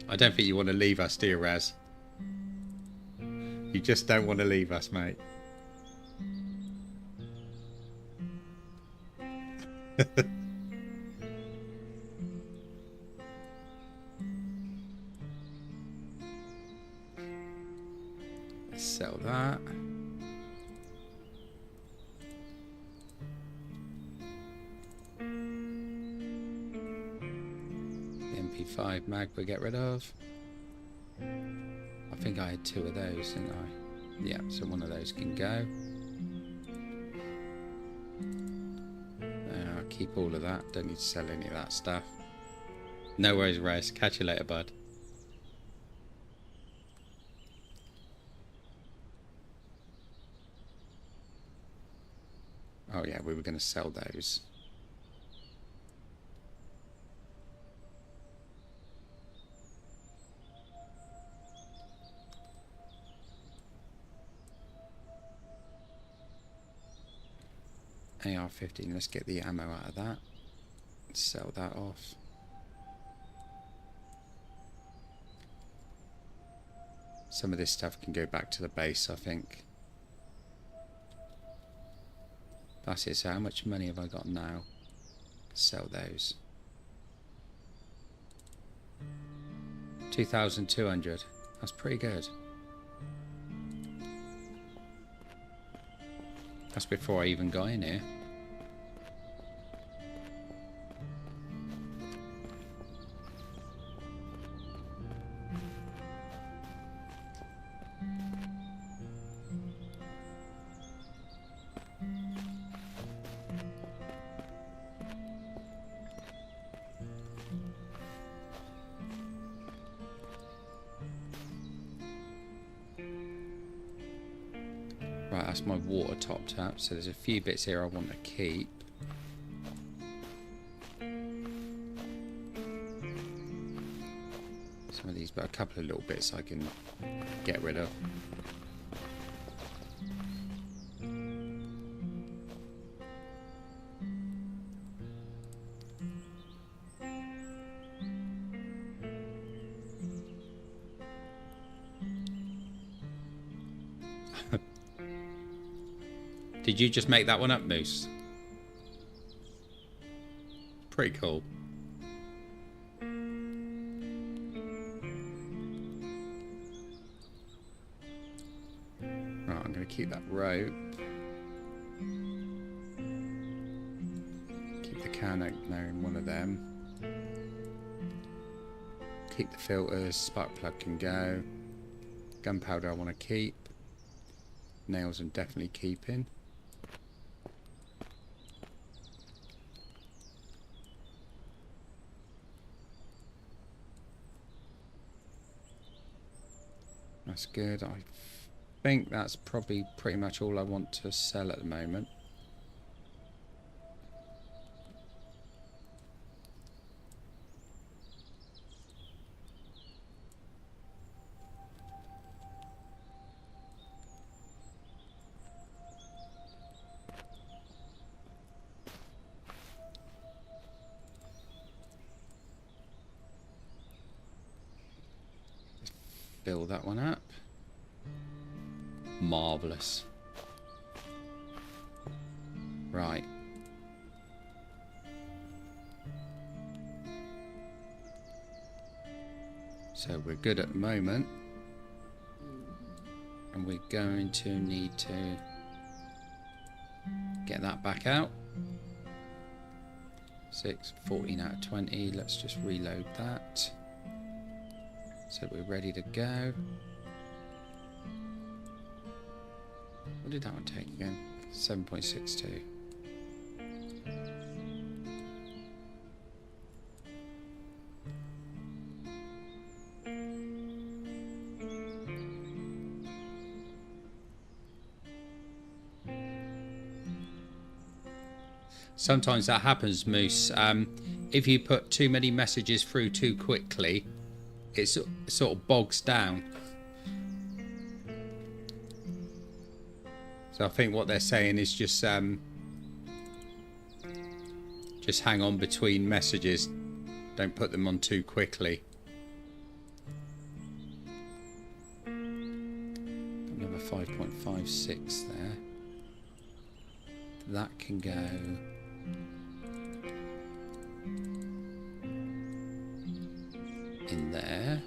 I don't think you want to leave us, do you, Rez? You just don't want to leave us, mate. Let's sell that. MP5 mag we get rid of. I think I had 2 of those, didn't I? Yeah, so one of those can go. I'll keep all of that. Don't need to sell any of that stuff. No worries, Rez. Catch you later, bud. Oh yeah, we were going to sell those. AR-15, let's get the ammo out of that. Sell that off. Some of this stuff can go back to the base, I think. That's it, so how much money have I got now? Sell those. 2,200. That's pretty good. That's before I even got in here. Right, that's my water topped up. So there's a few bits here I want to keep. Some of these, but a couple of little bits I can get rid of. Did you just make that one up, Moose? Pretty cool. Right, I'm going to keep that rope. Keep the can opener in one of them. Keep the filters. Spark plug can go. Gunpowder I want to keep. Nails I'm definitely keeping. That's good. I think that's probably pretty much all I want to sell at the moment. Fill that one up. Marvellous. Right. So we're good at the moment. And we're going to need to get that back out. 14 out of 20. Let's just reload that. So we're ready to go. What did that one take again? 7.62. Sometimes that happens, Moose. If you put too many messages through too quickly, it sort of bogs down. So I think what they're saying is just hang on between messages. Don't put them on too quickly. Another 5.56 there. That can go in there.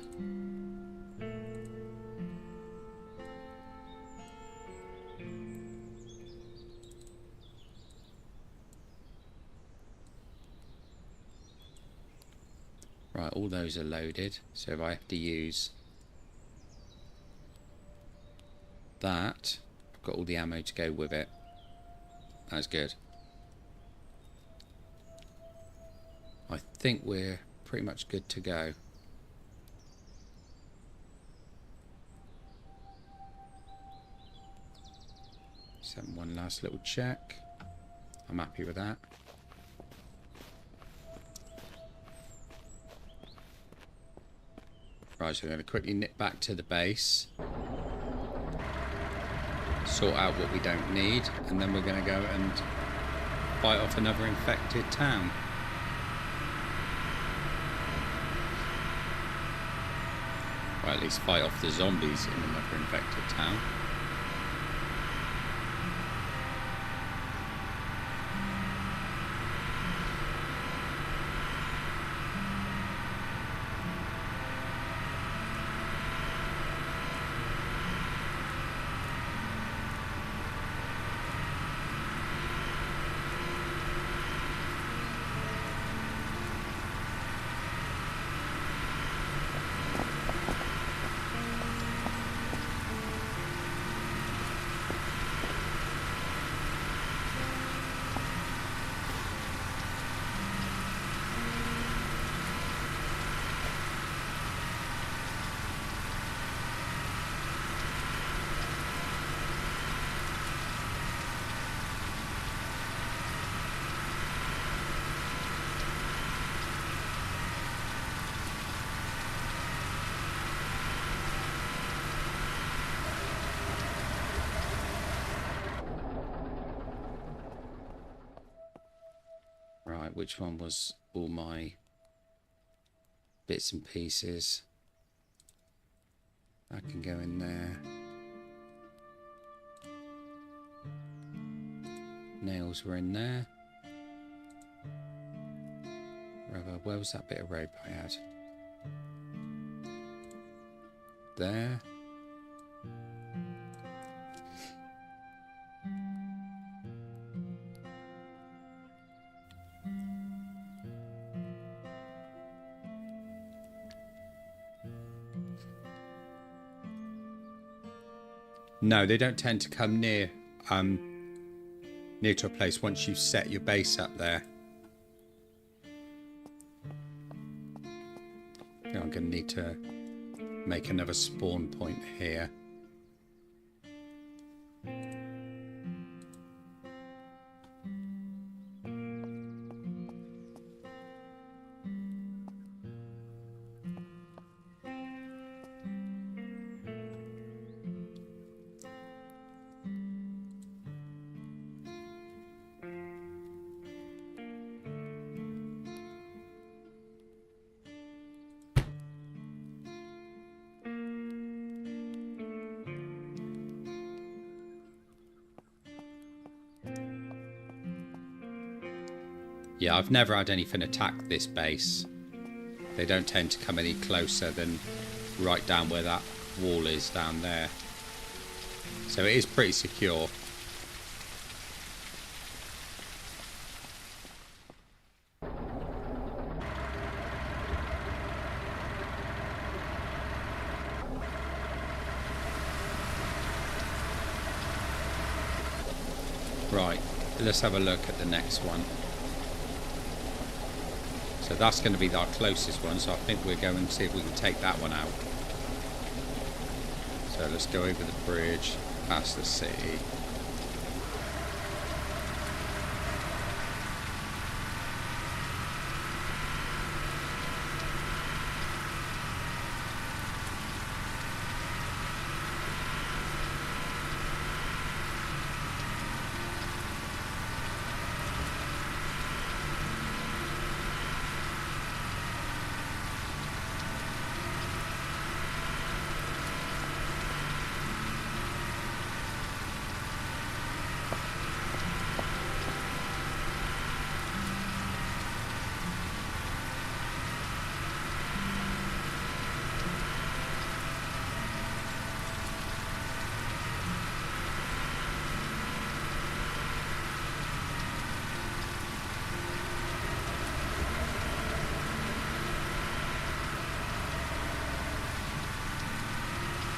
Right, all those are loaded, so if I have to use that, I've got all the ammo to go with it. That's good. I think we're pretty much good to go. So one last little check. I'm happy with that. Right, so I'm going to quickly nip back to the base. Sort out what we don't need, and then we're going to go and fight off another infected town. Or at least fight off the zombies in another infected town. Right, which one was all my bits and pieces? I can go in there. Nails were in there. Rubber, where was that bit of rope I had? There. No, they don't tend to come near to a place once you've set your base up there. I think I'm going to need to make another spawn point here. Yeah, I've never had anything attack this base. They don't tend to come any closer than right down where that wall is down there. So it is pretty secure. Right, let's have a look at the next one. So that's going to be our closest one, so I think we're going to see if we can take that one out. So let's go over the bridge, past the city.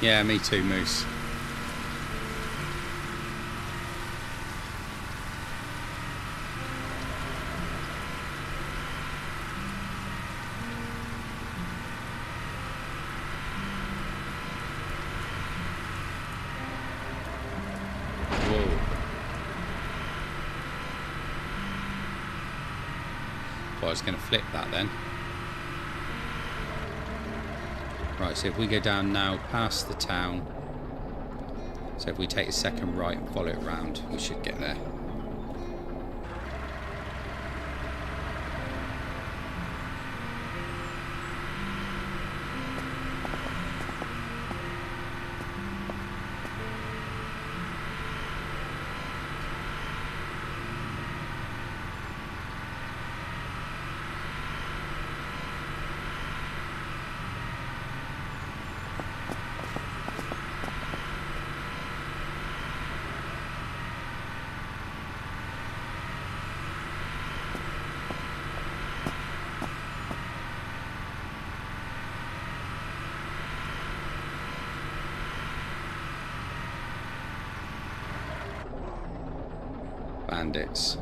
Yeah, me too, Moose. Whoa. Thought I was going to flip that then. Right, so if we go down now past the town, so if we take a second right and follow it round, we should get there. Bandits.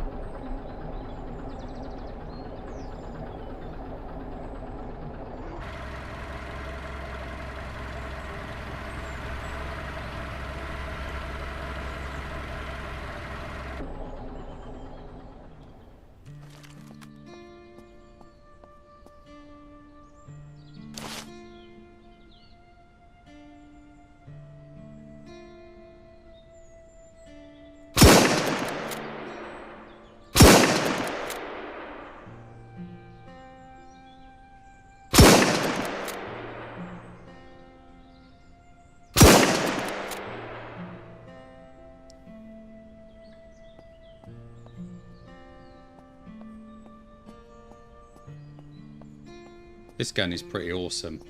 This gun is pretty awesome.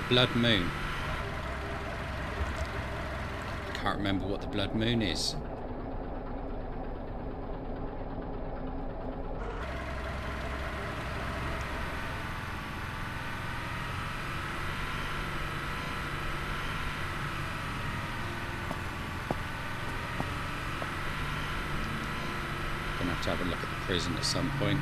Blood moon. I can't remember what the blood moon is. Gonna have to have a look at the prison at some point.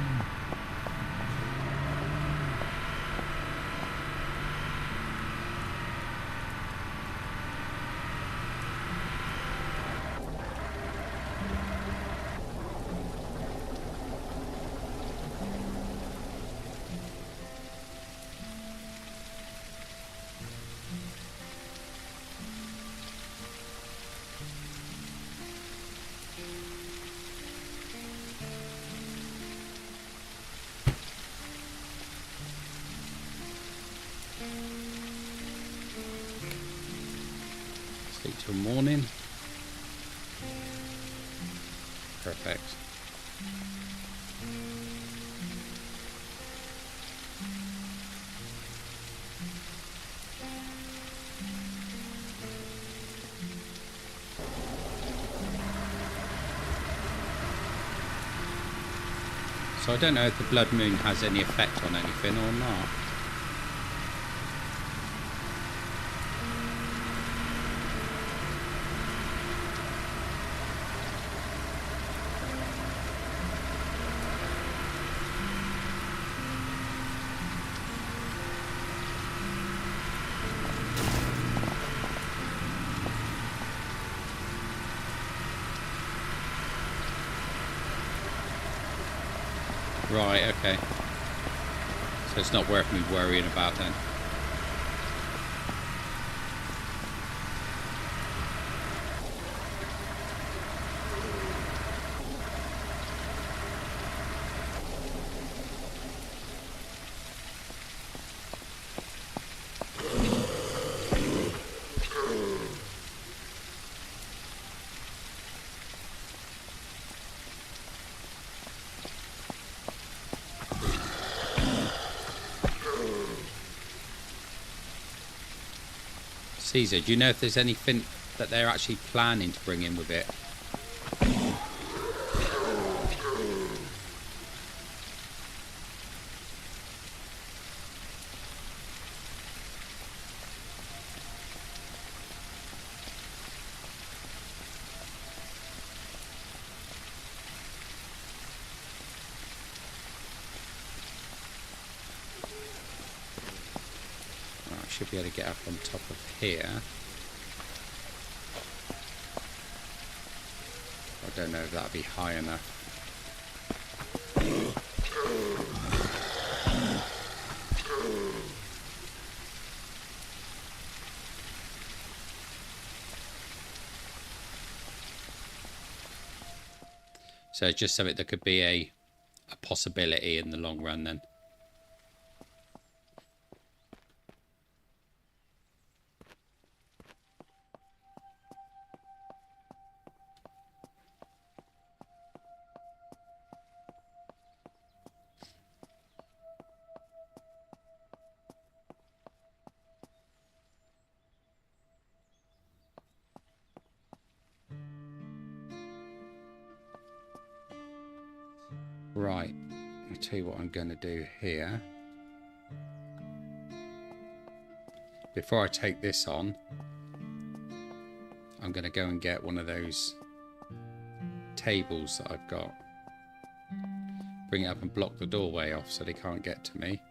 Sleep till morning. Perfect. So I don't know if the blood moon has any effect on anything or not. Right, okay. So it's not worth me worrying about then. Caesar, do you know if there's anything that they're actually planning to bring in with it? Should be able to get up on top of here. I don't know if that'll be high enough. So it's just something that could be a possibility in the long run then. Right, I'll tell you what I'm going to do here. Before I take this on, I'm going to go and get one of those tables that I've got. Bring it up and block the doorway off so they can't get to me.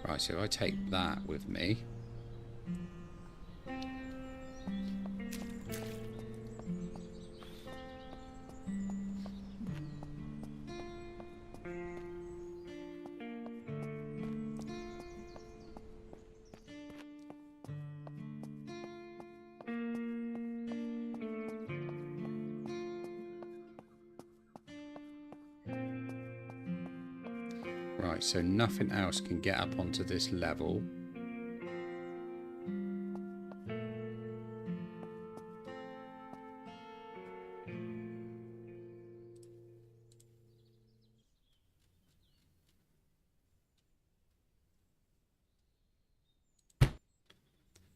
Right, so if I take that with me, right, so nothing else can get up onto this level.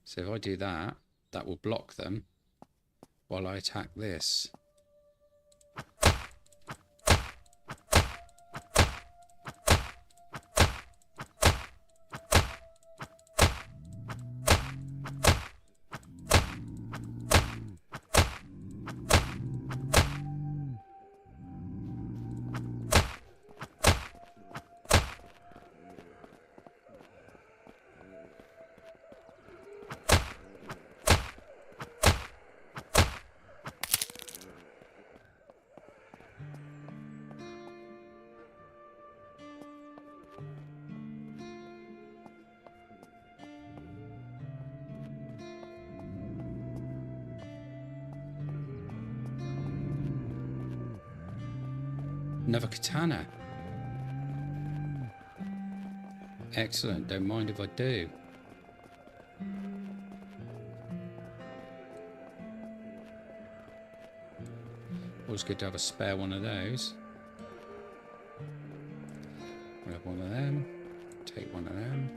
So if I do that, that will block them while I attack this. Another katana. Excellent, don't mind if I do. Always good to have a spare one of those. Grab one of them, take one of them.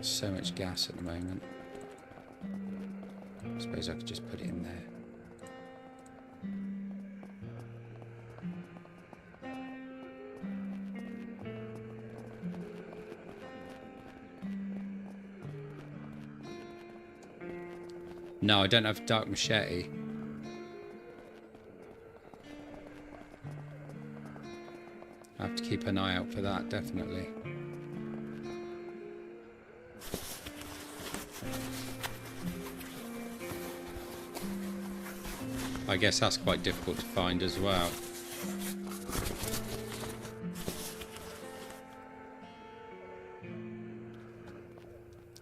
Got so much gas at the moment. I suppose I could just put it in there. No, I don't have dark machete. I have to keep an eye out for that, definitely. I guess that's quite difficult to find as well.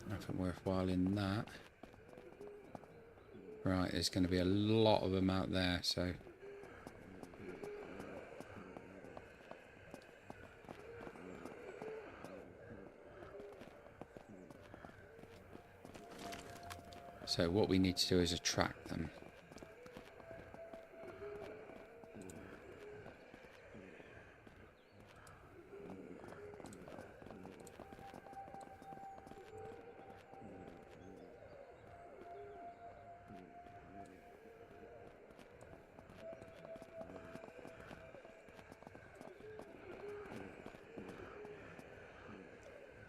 Nothing worthwhile in that. Right, there's going to be a lot of them out there, so... So what we need to do is attract them.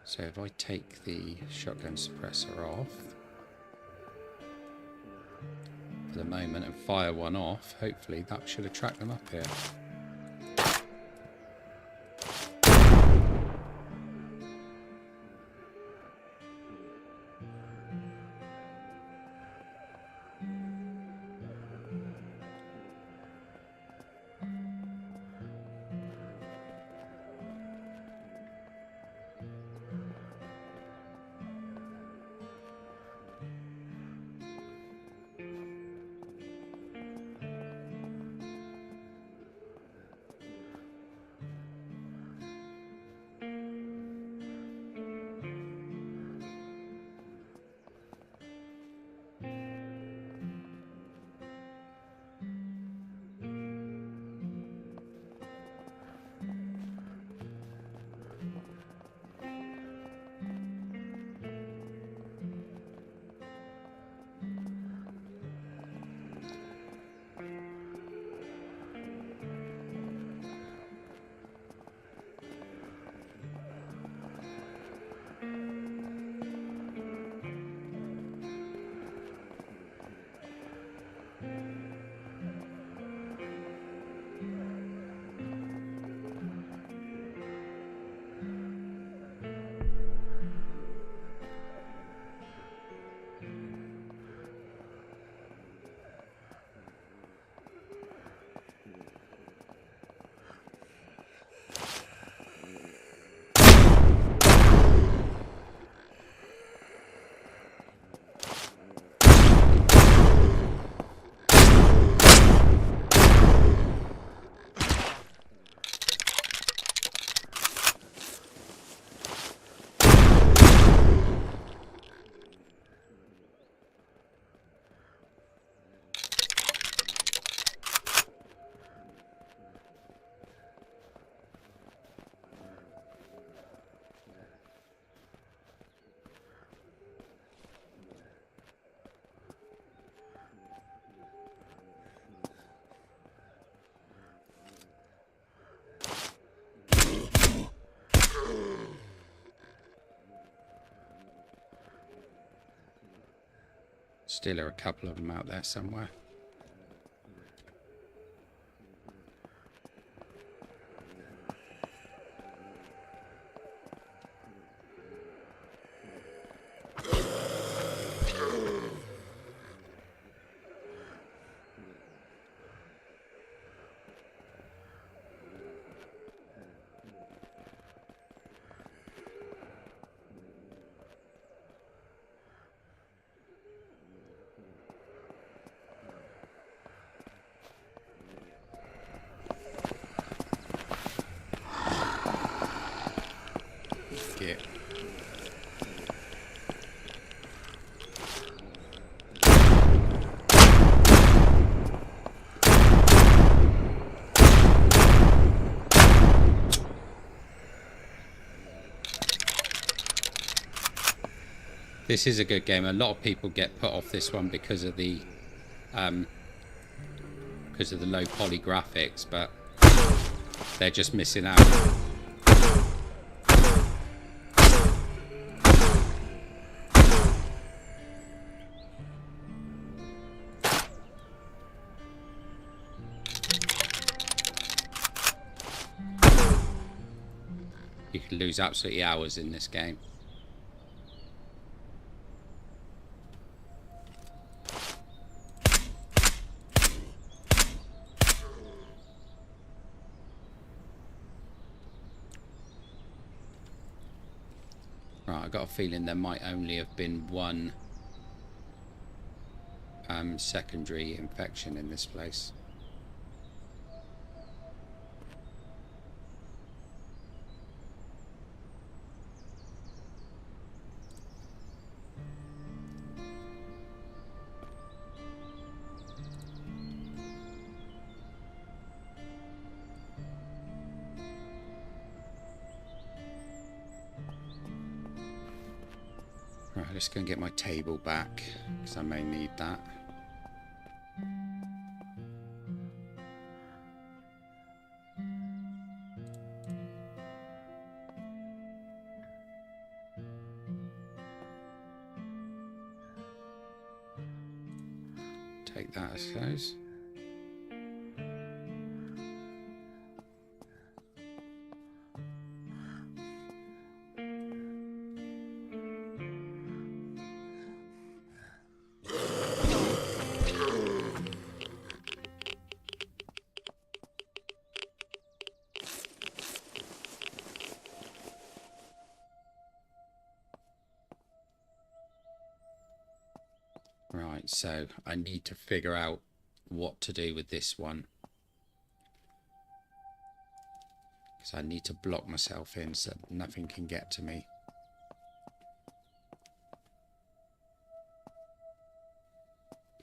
So if I take the shotgun suppressor off for the moment and fire one off, hopefully that should attract them up here. Still are a couple of them out there somewhere. Get. This is a good game. A lot of people get put off this one because of the low poly graphics, but they're just missing out. You can lose absolutely hours in this game. Right, I got a feeling there might only have been one secondary infection in this place. Right, let's go and get my table back, because I may need that. Take that, I suppose. Right, so I need to figure out what to do with this one, because I need to block myself in so nothing can get to me.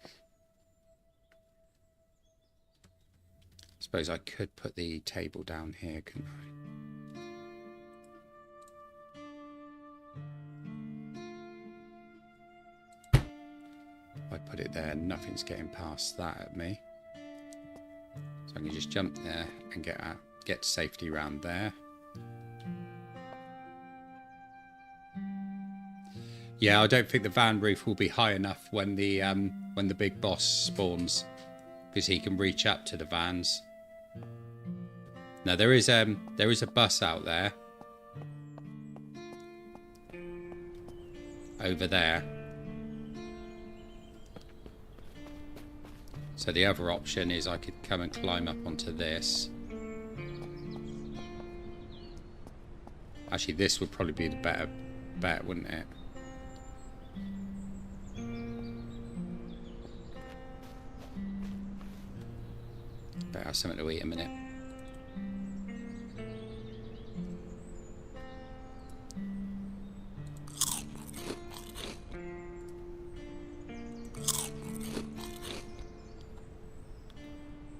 I suppose I could put the table down here, couldn't I? I put it there, nothing's getting past that at me. So I can just jump there and get to safety around there. Yeah, I don't think the van roof will be high enough when the big boss spawns, because he can reach up to the vans. Now there is a bus out there over there. So the other option is I could come and climb up onto this. Actually, this would probably be the better bet, wouldn't it? Better have something to eat in a minute.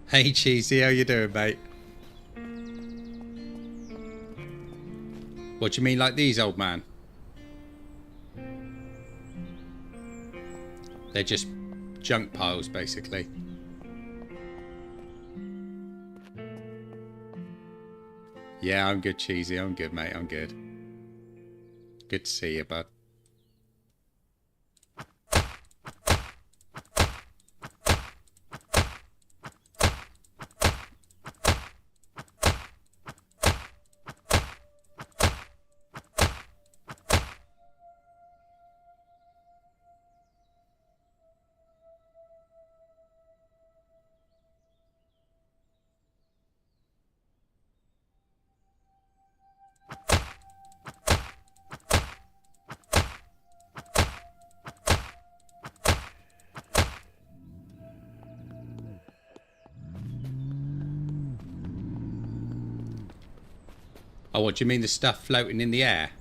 Hey Cheesy, how you doing, mate? What do you mean like these, old man? They're just junk piles, basically. Yeah, I'm good, Cheesy. I'm good, mate. I'm good. Good to see you, bud. Oh, what do you mean the stuff floating in the air?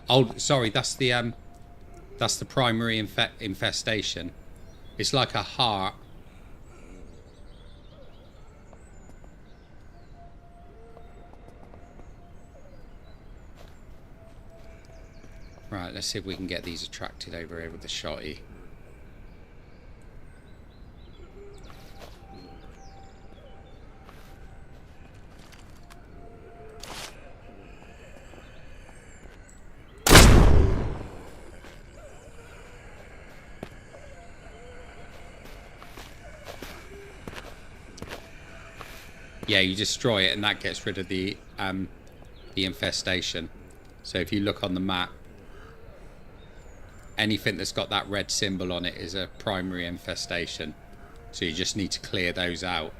Oh, sorry, that's the primary infestation. It's like a heart. Right, let's see if we can get these attracted over here with the shotty. Yeah, you destroy it and that gets rid of the infestation. So if you look on the map, anything that's got that red symbol on it is a primary infestation. So you just need to clear those out.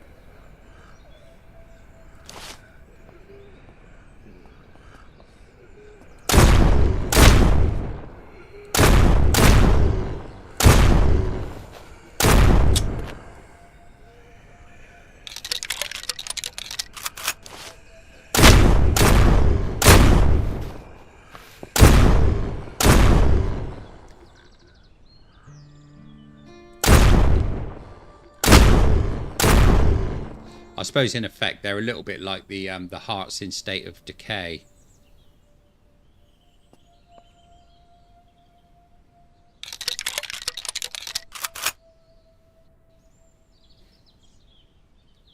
I suppose in effect they're a little bit like the hearts in state of decay.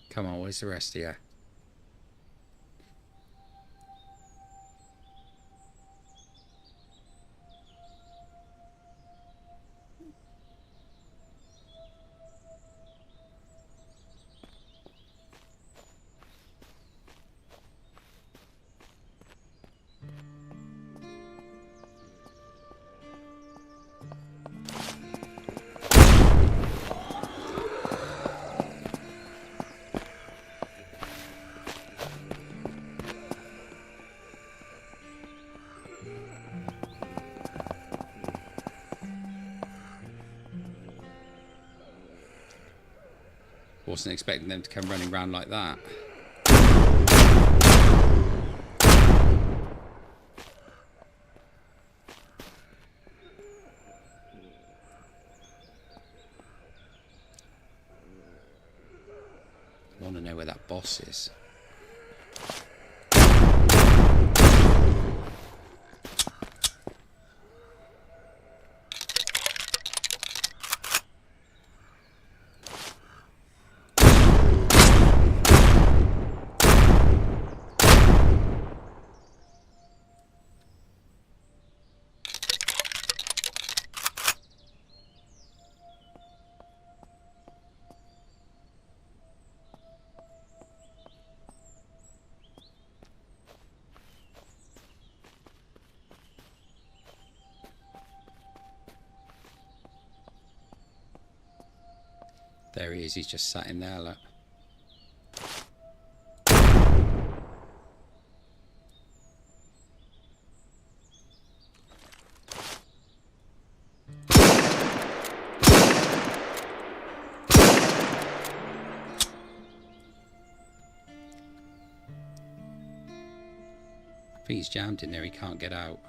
Come on, where's the rest of you? Wasn't expecting them to come running around like that. I want to know where that boss is. There he is, he's just sat in there, look. I think he's jammed in there, he can't get out.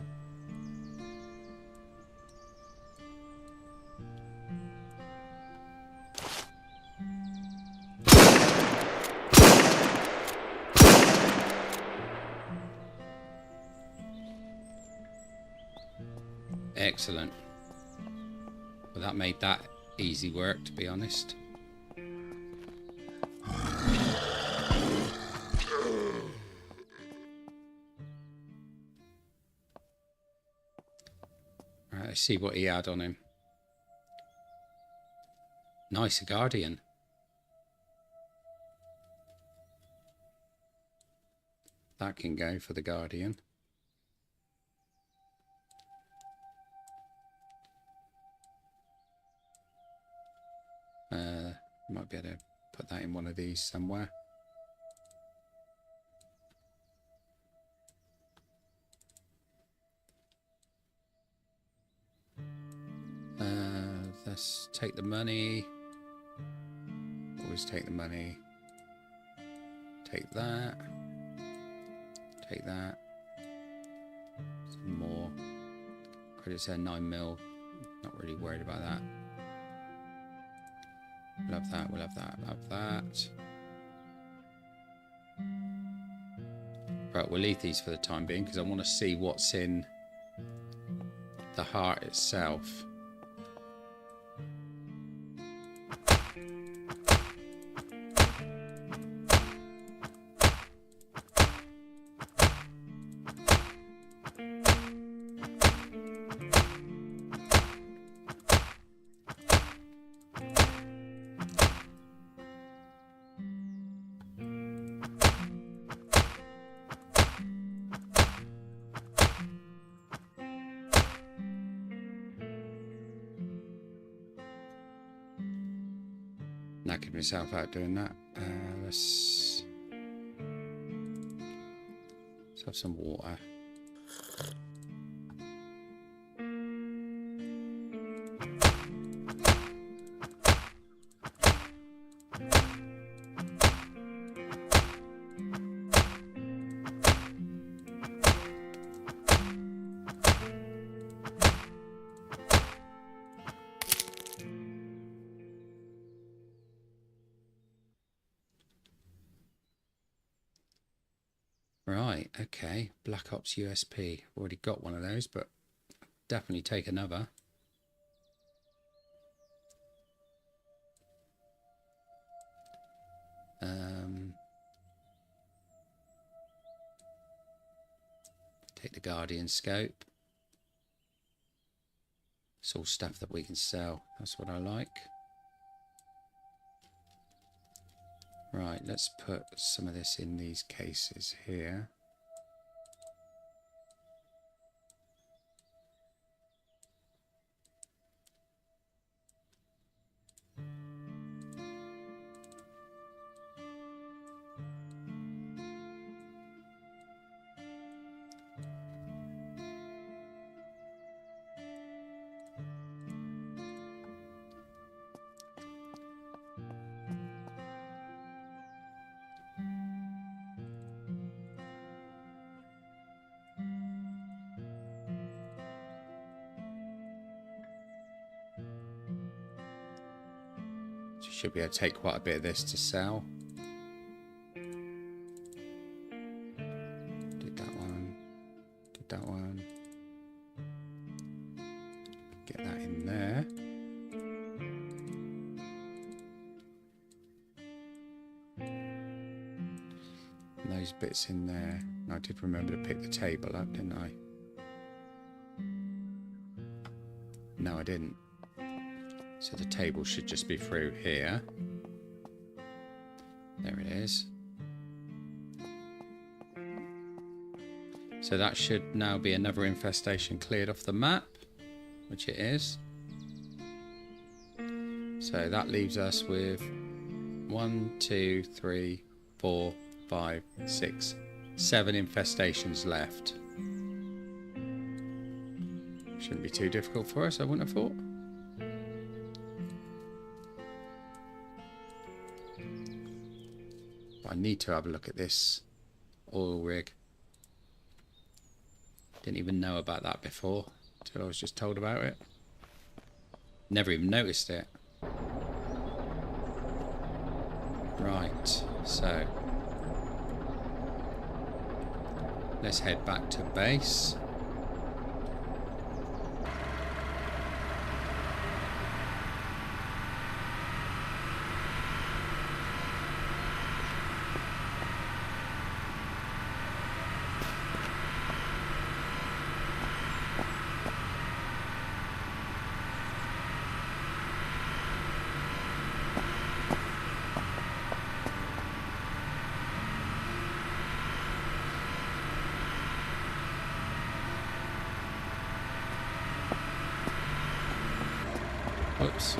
Excellent. Well, that made that easy work, to be honest. Right, let's see what he had on him. Nice, a Guardian. That can go for the Guardian. Might be able to put that in one of these somewhere. Let's take the money. Always take the money. Take that. Take that. Some more. Credits there, 9 mil. Not really worried about that. We'll have that, we'll have that, we'll have that. Right, we'll leave these for the time being because I want to see what's in the heart itself. Knackered myself out doing that. Let's have some water. Right, okay. Black Ops USP. Already got one of those, but definitely take another. Take the Guardian scope. It's all stuff that we can sell. That's what I like. Right, let's put some of this in these cases here. Should be able to take quite a bit of this to sell. Did that one. Did that one. Get that in there. And those bits in there. I did remember to pick the table up, didn't I? No, I didn't. So the table should just be through here. There it is. So that should now be another infestation cleared off the map, which it is. So that leaves us with 1, 2, 3, 4, 5, 6, 7 infestations left. Shouldn't be too difficult for us, I wouldn't have thought. I need to have a look at this oil rig. Didn't even know about that before until I was just told about it. Never even noticed it. Right, so let's head back to base. Oops.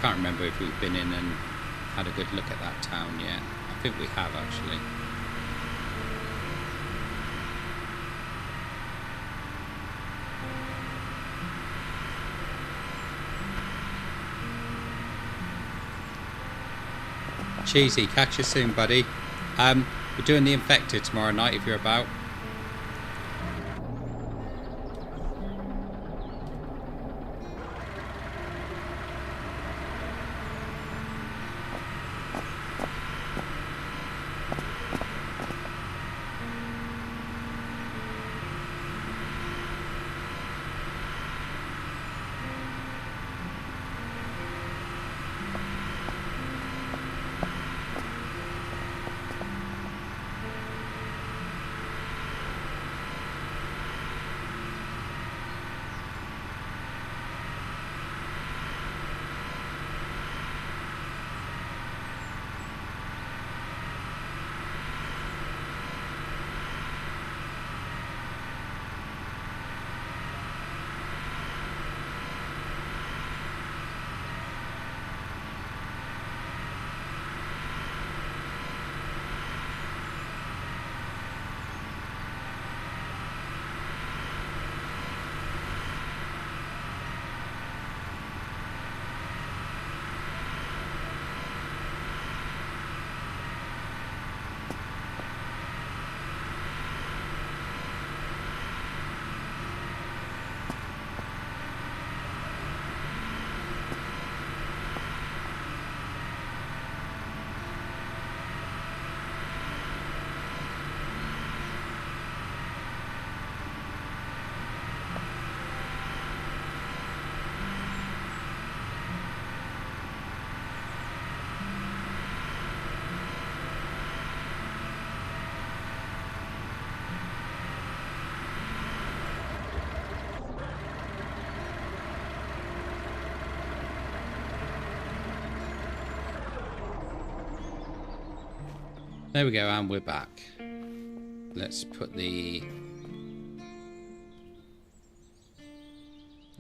can't remember if we've been in and had a good look at that town yet. I think we have actually. Cheesy, catch you soon, buddy. We're doing the Infected tomorrow night if you're about. There we go, and we're back. Let's put the...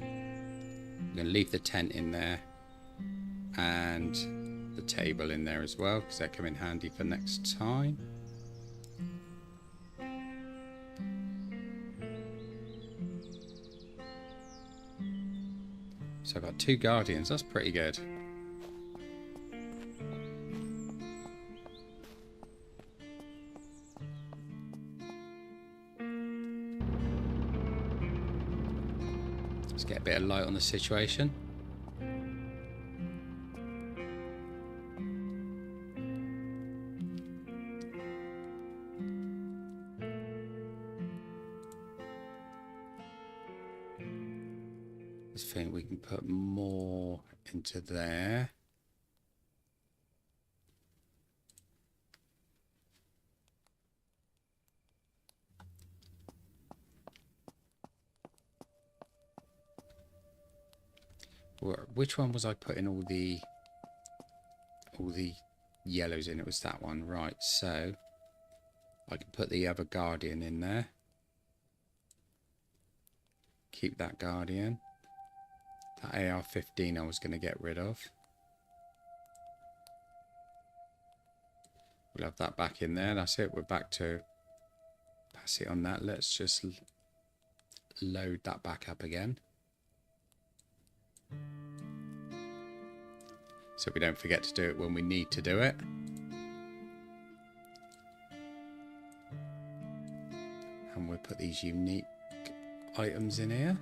I'm going to leave the tent in there and the table in there as well, because they come in handy for next time. So I've got 2 Guardians, that's pretty good. Let's get a bit of light on the situation. I think we can put more into there. Which one was I putting all the yellows in? It was that one, right? So I can put the other Guardian in there. Keep that Guardian. That AR-15 I was going to get rid of. We'll have that back in there. That's it. We're back to pass it on that. Let's just load that back up again. So we don't forget to do it when we need to do it. And we'll put these unique items in here.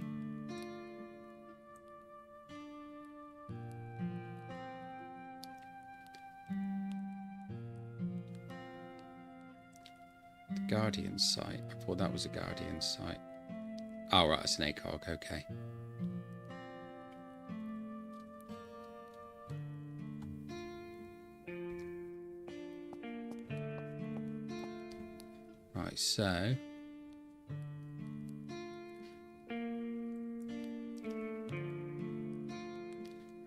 The Guardian site. I thought that was a Guardian site. Oh, right, it's an ACOG, okay. Right, so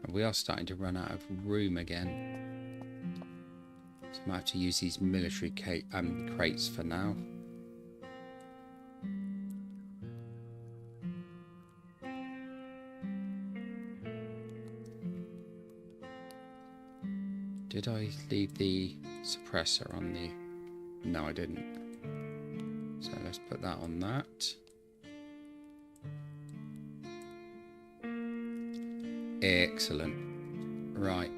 we are starting to run out of room again. So I might have to use these military crates for now. leave the suppressor on the... No, I didn't. So let's put that on that. Excellent. Right.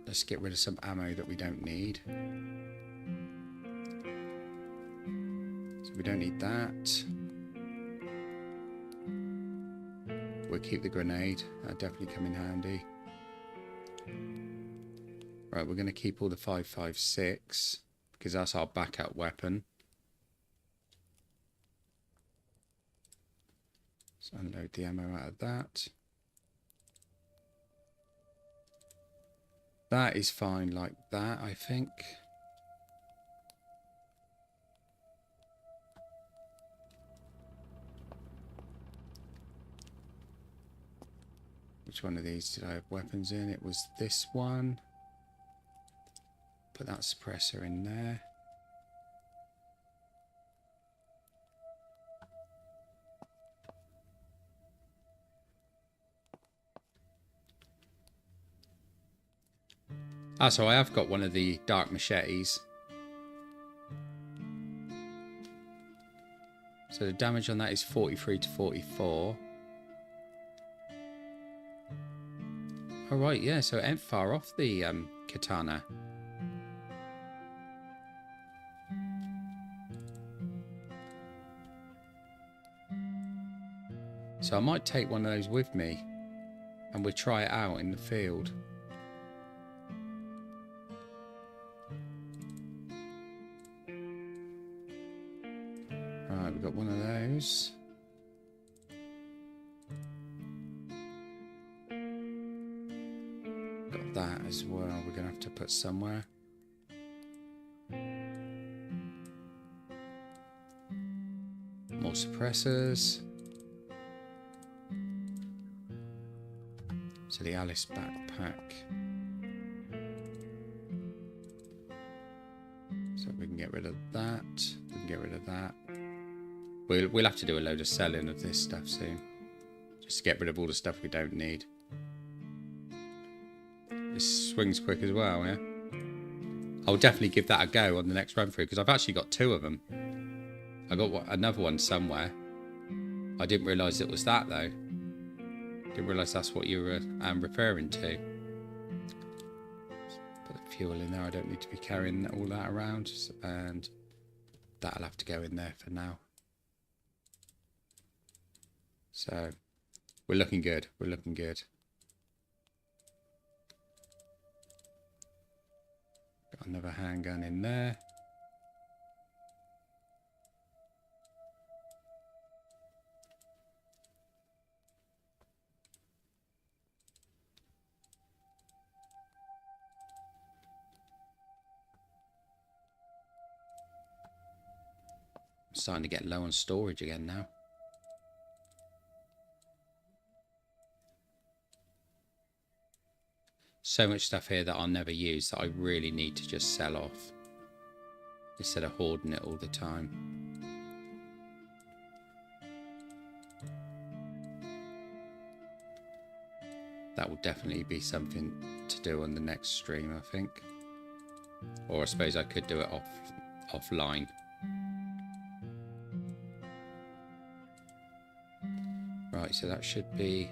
Let's get rid of some ammo that we don't need. So we don't need that. We'll keep the grenade. That'll definitely come in handy. Right, we're going to keep all the 5.56 because that's our backup weapon. Let's unload the ammo out of that. That is fine like that, I think. Which one of these did I have weapons in? It was this one. Put that suppressor in there. Ah, so I have got one of the dark machetes. So the damage on that is 43 to 44. Oh, right, yeah, so it ain't far off the katana. So I might take one of those with me and we'll try it out in the field. Right, we've got one of those. Got that as well. We're going to have to put somewhere. More suppressors. So the Alice backpack. So we can get rid of that. We can get rid of that. We'll have to do a load of selling of this stuff soon. Just to get rid of all the stuff we don't need. This swings quick as well, yeah? I'll definitely give that a go on the next run through because I've actually got 2 of them. I got another one somewhere. I didn't realise it was that though. Didn't realise that's what you were referring to. Put the fuel in there. I don't need to be carrying all that around. And that'll have to go in there for now. So, we're looking good. We're looking good. Got another handgun in there. I'm starting to get low on storage again now. So much stuff here that I'll never use that I really need to just sell off instead of hoarding it all the time. That will definitely be something to do on the next stream, I think. Or I suppose I could do it offline. Right, so that should be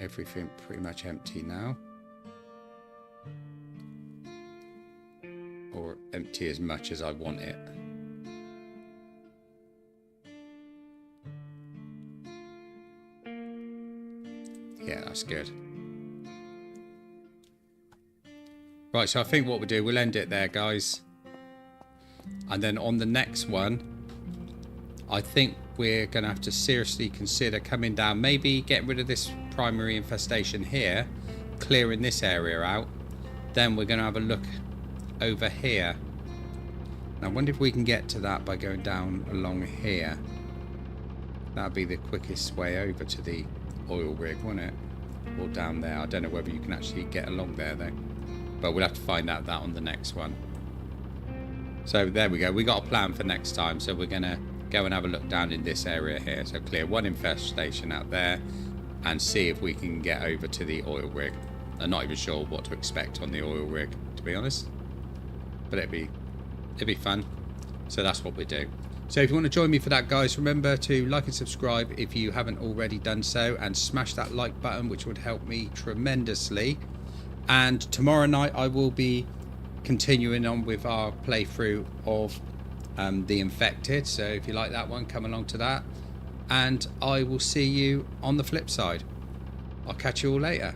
everything pretty much empty now. Or empty as much as I want it. Yeah, that's good. Right, so I think what we'll do, we'll end it there, guys. And then on the next one, I think we're going to have to seriously consider coming down, maybe get rid of this primary infestation here, clearing this area out. Then we're going to have a look over here. Now, I wonder if we can get to that by going down along here. That'd be the quickest way over to the oil rig, wouldn't it? Or down there. I don't know whether you can actually get along there though. But we'll have to find out that on the next one. So there we go. We got a plan for next time. So we're going to go and have a look down in this area here. So clear one infestation out there and see if we can get over to the oil rig. I'm not even sure what to expect on the oil rig, to be honest. But it'd be fun. So that's what we do. So if you want to join me for that, guys, remember to like and subscribe if you haven't already done so, and smash that like button, which would help me tremendously. And tomorrow night I will be continuing on with our playthrough of The Infected. So if you like that one, come along to that. And I will see you on the flip side. I'll catch you all later.